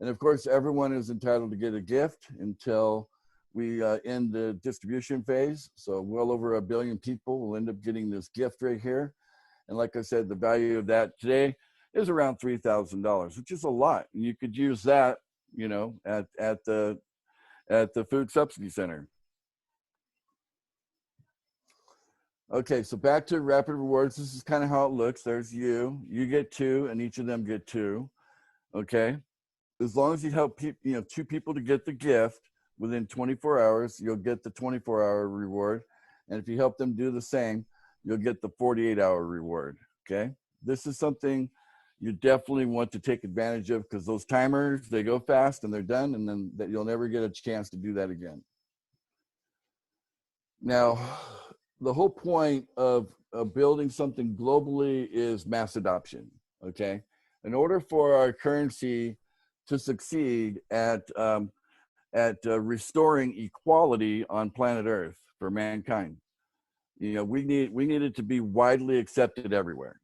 And of course, everyone is entitled to get a gift until we end the distribution phase. So well over 1 billion people will end up getting this gift right here. And like I said, the value of that today, is around $3,000, which is a lot. And you could use that, you know, at the food subsidy center. Okay, so back to rapid rewards. This is kind of how it looks. There's you. You get 2, and each of them get 2. Okay, as long as you help you know, 2 people to get the gift within 24 hours, you'll get the 24-hour reward. And if you help them do the same, you'll get the 48-hour reward. Okay, this is something you definitely want to take advantage of, because those timers, they go fast and they're done, and then that you'll never get a chance to do that again. Now, the whole point of building something globally is mass adoption. Okay, in order for our currency to succeed at restoring equality on planet Earth for mankind, you know, we need it to be widely accepted everywhere.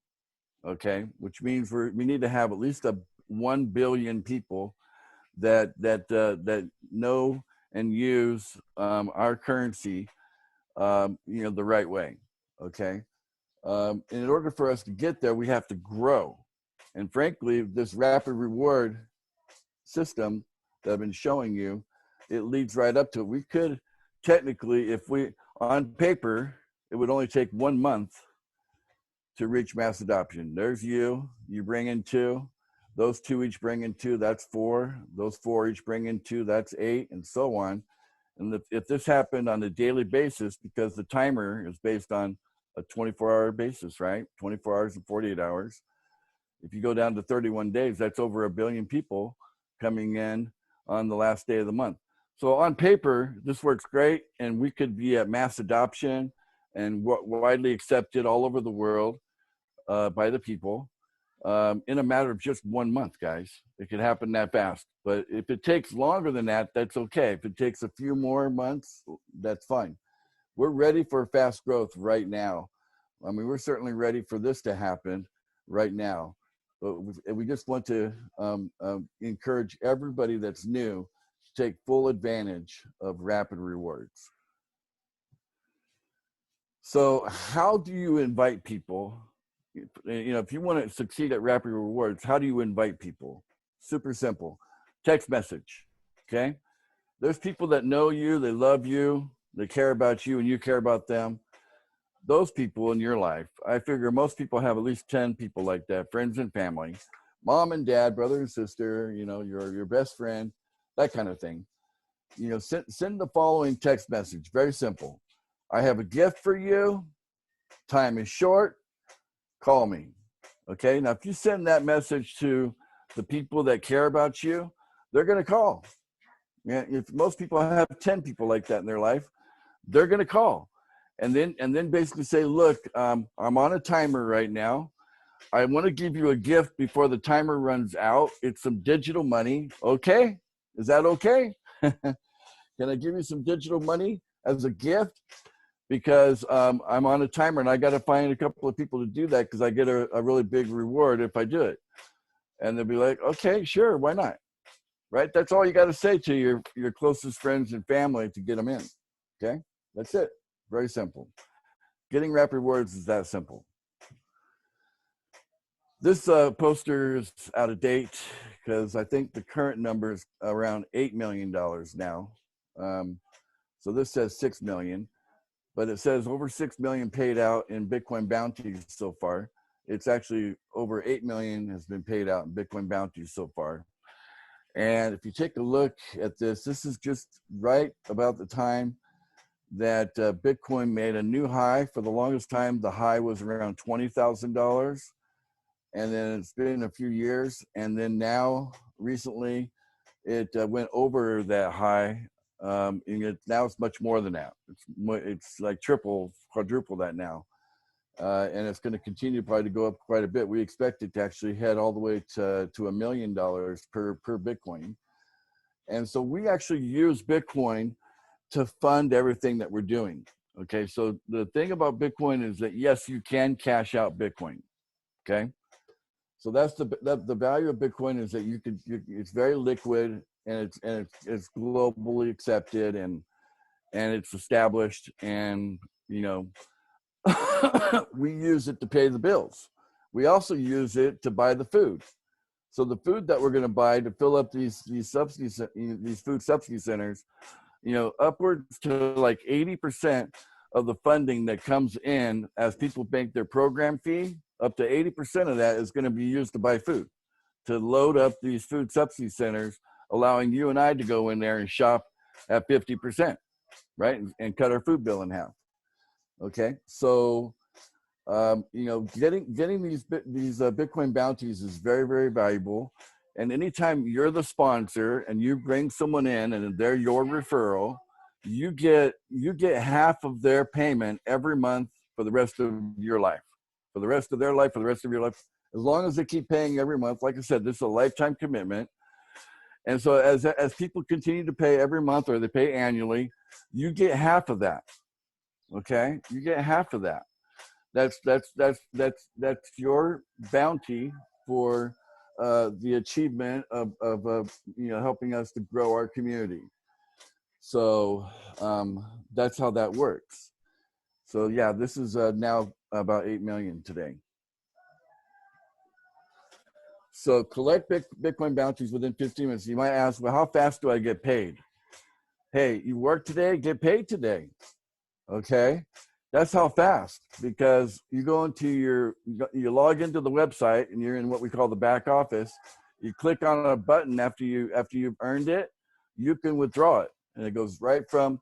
Okay, which means we need to have at least 1 billion people that know and use our currency, you know, the right way. Okay, in order for us to get there, we have to grow. And frankly, this rapid reward system that I've been showing you, it leads right up to it. We could technically, if we, on paper, it would only take 1 month to reach mass adoption. There's you bring in 2, those 2 each bring in 2, that's 4, those 4 each bring in 2, that's 8, and so on. And if this happened on a daily basis, because the timer is based on a 24-hour basis, right? 24 hours and 48 hours. If you go down to 31 days, that's over 1 billion people coming in on the last day of the month. So on paper, this works great, and we could be at mass adoption and widely accepted all over the world by the people in a matter of just 1 month, guys. It could happen that fast. But if it takes longer than that, that's okay. If it takes a few more months, that's fine. We're ready for fast growth right now. I mean, we're certainly ready for this to happen right now. But we just want to encourage everybody that's new to take full advantage of rapid rewards. So how do you invite people? You know, if you want to succeed at rapid rewards, how do you invite people? Super simple. Text message. Okay, there's people that know you, they love you, they care about you, and you care about them. Those people in your life, I figure most people have at least 10 people like that, friends and family, mom and dad, brother and sister, you know, your best friend, that kind of thing. You know, send the following text message. Very simple. I have a gift for you. Time is short. Call me. Okay, now if you send that message to the people that care about you, they're going to call. Yeah, if most people have 10 people like that in their life, they're going to call. And then basically say, look, I'm on a timer right now. I want to give you a gift before the timer runs out. It's some digital money. Okay, is that okay? Can I give you some digital money as a gift? Because I'm on a timer and I got to find a couple of people to do that, because I get a really big reward if I do it. And they'll be like, okay, sure, why not? Right? That's all you got to say to your closest friends and family to get them in. Okay, that's it. Very simple. Getting rapid rewards is that simple. This poster is out of date because I think the current number is around $8 million now. So this says 6 million, but it says over 6 million paid out in Bitcoin bounties so far. It's actually over 8 million has been paid out in Bitcoin bounties so far. And if you take a look at this, this is just right about the time that Bitcoin made a new high. For the longest time, the high was around $20,000. And then it's been a few years. And then now, recently, it went over that high. And now it's much more than that. It's like triple, quadruple that now. And it's going to continue probably to go up quite a bit. We expect it to actually head all the way to $1 million per Bitcoin. And so we actually use Bitcoin to fund everything that we're doing. Okay, so the thing about Bitcoin is that yes, you can cash out Bitcoin. Okay, so that's the value of Bitcoin, is that it's very liquid, and it's globally accepted, and it's established, and you know we use it to pay the bills. we also use it to buy the food. So the food that we're going to buy to fill up these subsidies, these food subsidy centers, you know, upwards to like 80% of the funding that comes in as people make their program fee, up to 80% of that is going to be used to buy food, to load up these food subsidy centers, allowing you and I to go in there and shop at 50%, right? And cut our food bill in half. Okay. So, you know, getting these Bitcoin bounties is very, very valuable. And anytime you're the sponsor and you bring someone in and they're your referral, you get half of their payment every month for the rest of your life, for the rest of their life, for the rest of your life, as long as they keep paying every month. Like I said, this is a lifetime commitment. And so as people continue to pay every month or they pay annually, you get half of that. Okay, you get half of that. That's your bounty for the achievement of you know, helping us to grow our community. So that's how that works. So yeah, this is now about 8 million today. So collect Bitcoin bounties within 15 minutes. You might ask, well, how fast do I get paid? Hey, you work today, get paid today. Okay, that's how fast, because you go into you log into the website and you're in what we call the back office. You click on a button after you've earned it, you can withdraw it, and it goes right from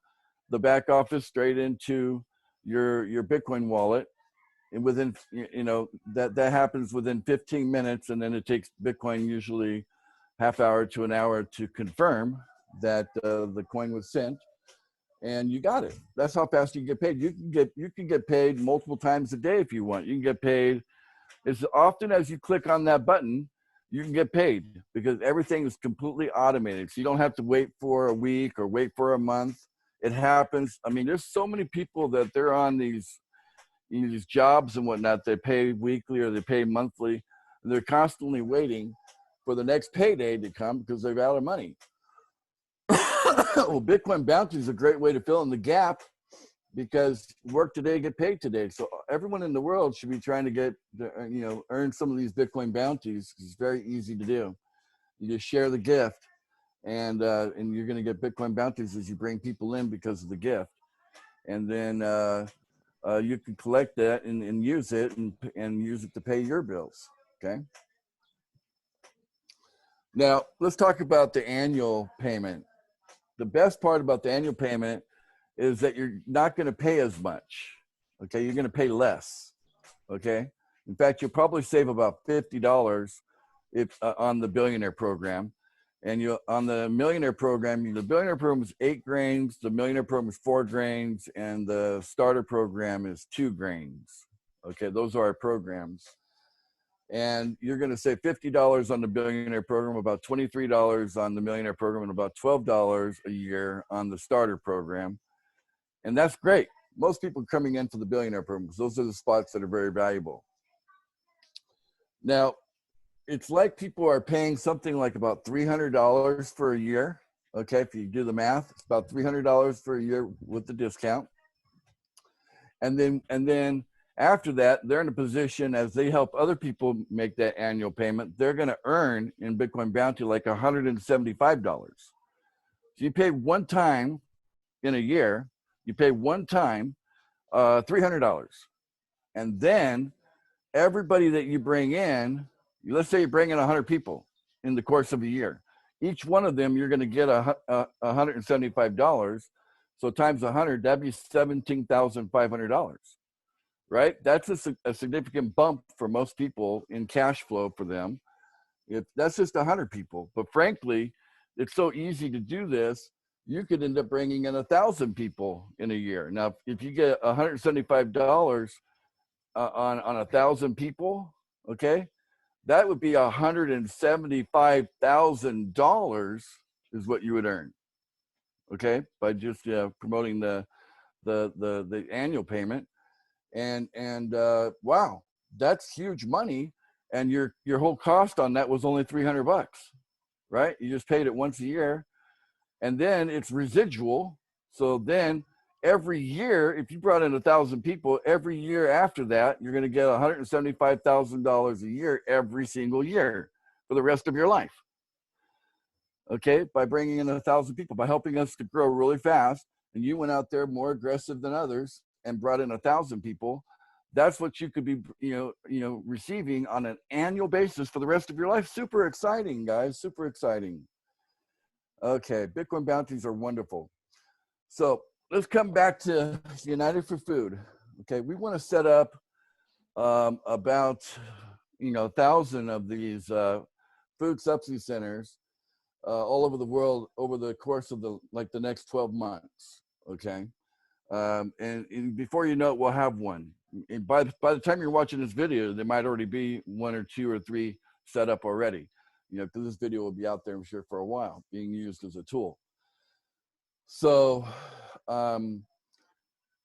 the back office straight into your Bitcoin wallet. And within, you know, that happens within 15 minutes, and then it takes Bitcoin usually half hour to an hour to confirm that the coin was sent. And you got it. That's how fast you get paid. You can get paid multiple times a day if you want. You can get paid as often as you click on that button. You can get paid because everything is completely automated. So you don't have to wait for a week or wait for a month. It happens. I mean, there's so many people that they're on these jobs and whatnot. They pay weekly or they pay monthly, and they're constantly waiting for the next payday to come because they're out of money. Well, Bitcoin bounty is a great way to fill in the gap, because work today, get paid today. So everyone in the world should be trying to get, you know, earn some of these Bitcoin bounties. It's very easy to do. You just share the gift, and you're going to get Bitcoin bounties as you bring people in because of the gift. And then you can collect that and use it and use it to pay your bills. Okay. Now let's talk about the annual payment. The best part about the annual payment is that you're not going to pay as much. Okay, you're going to pay less. Okay, in fact, you'll probably save about $50 if on the billionaire program, and you on the millionaire program. The billionaire program is 8 grains, the millionaire program is 4 grains, and the starter program is 2 grains. Okay, those are our programs. And you're going to save $50 on the billionaire program, about $23 on the millionaire program, and about $12 a year on the starter program. And that's great. Most people are coming in for the billionaire program because those are the spots that are very valuable. Now, it's like people are paying something like about $300 for a year. Okay, if you do the math, it's about $300 for a year with the discount. And then after that, they're in a position, as they help other people make that annual payment, they're going to earn in Bitcoin bounty like $175. So you pay one time in a year, you pay one time $300. And then everybody that you bring in, let's say you bring in 100 people in the course of a year. Each one of them, you're going to get $175. So times 100, that'd be $17,500. Right? That's a significant bump for most people in cash flow for them. That's just 100 people. But frankly, it's so easy to do this, you could end up bringing in 1,000 people in a year. Now, if you get $175 on 1,000 people, okay, that would be $175,000 is what you would earn, okay, by just promoting the annual payment. And wow, that's huge money. And your whole cost on that was only $300, right? You just paid it once a year, and then it's residual. So then every year, if you brought in 1,000 people, every year after that, you're going to get $175,000 a year every single year for the rest of your life. Okay, by bringing in 1,000 people, by helping us to grow really fast, and you went out there more aggressive than others and brought in 1,000 people. That's what you could be, receiving on an annual basis for the rest of your life. Super exciting, guys. Super exciting. Okay, Bitcoin bounties are wonderful. So let's come back to United for Food. Okay, we want to set up about 1,000 of these food subsidy centers all over the world over the course of the next 12 months. Okay, and before you know it, we'll have one. And by the time you're watching this video, there might already be 1 or 2 or 3 set up already. Because this video will be out there, I'm sure, for a while, being used as a tool. So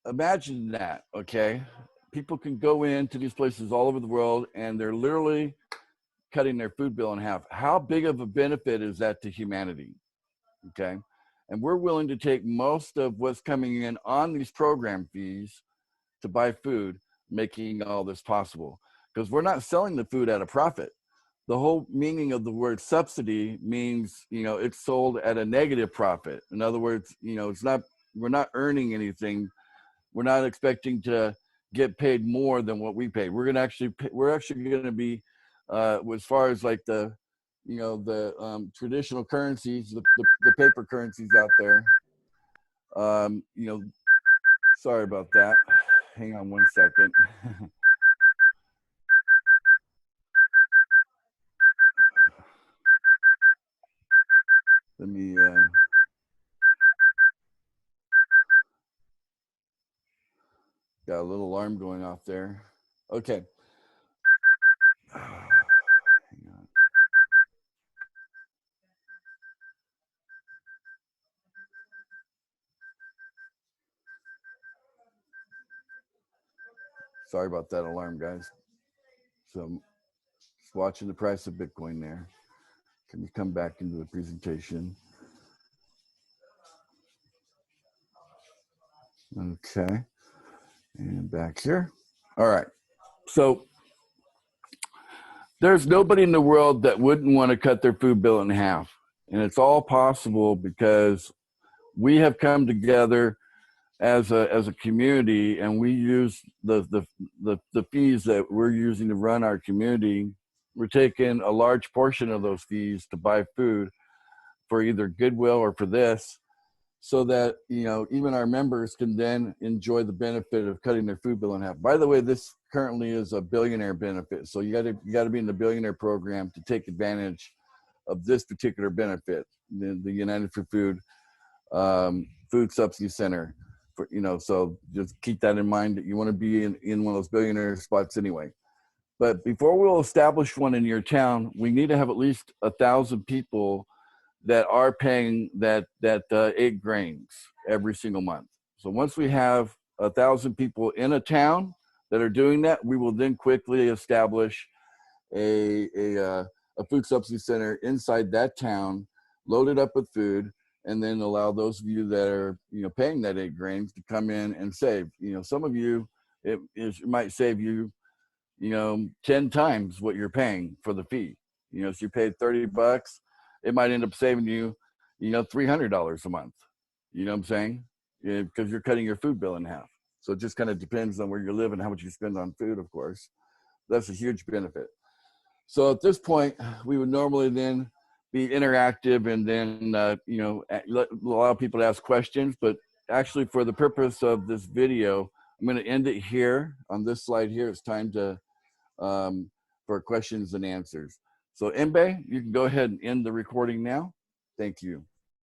imagine that, okay? People can go into these places all over the world, and they're literally cutting their food bill in half. How big of a benefit is that to humanity, okay? And we're willing to take most of what's coming in on these program fees to buy food, making all this possible. Because we're not selling the food at a profit. The whole meaning of the word subsidy means, it's sold at a negative profit. In other words, we're not earning anything. We're not expecting to get paid more than what we pay. We're actually going to be, as far as like the traditional currencies, the paper currencies out there. Sorry about that. Hang on 1 second. Let me, got a little alarm going off there. Okay. Hang on. Sorry about that alarm, guys. So I'm just watching the price of Bitcoin there. Can you come back into the presentation? Okay. And back here. All right. So there's nobody in the world that wouldn't want to cut their food bill in half. And it's all possible because we have come together as a community, and we use the fees that we're using to run our community. We're taking a large portion of those fees to buy food for either Goodwill or for this, so that even our members can then enjoy the benefit of cutting their food bill in half. By the way, this currently is a billionaire benefit, so you got to be in the billionaire program to take advantage of this particular benefit, the United for Food food subsidy center. So just keep that in mind, that you want to be in one of those billionaire spots anyway. But before we'll establish one in your town, we need to have at least 1,000 people that are paying that 8 grains every single month. So once we have 1,000 people in a town that are doing that, we will then quickly establish a food subsidy center inside that town, load it up with food, and then allow those of you that are paying that 8 grains to come in and save. Some of you, it might save you 10 times what you're paying for the fee. So you paid $30, it might end up saving you $300 a month. You know what I'm saying? Because you're cutting your food bill in half. So it just kind of depends on where you live and how much you spend on food, of course. That's a huge benefit. So at this point, we would normally then be interactive and then allow people to ask questions. But actually, for the purpose of this video, I'm going to end it here on this slide here. It's time to for questions and answers. So Mbe, you can go ahead and end the recording now. Thank you.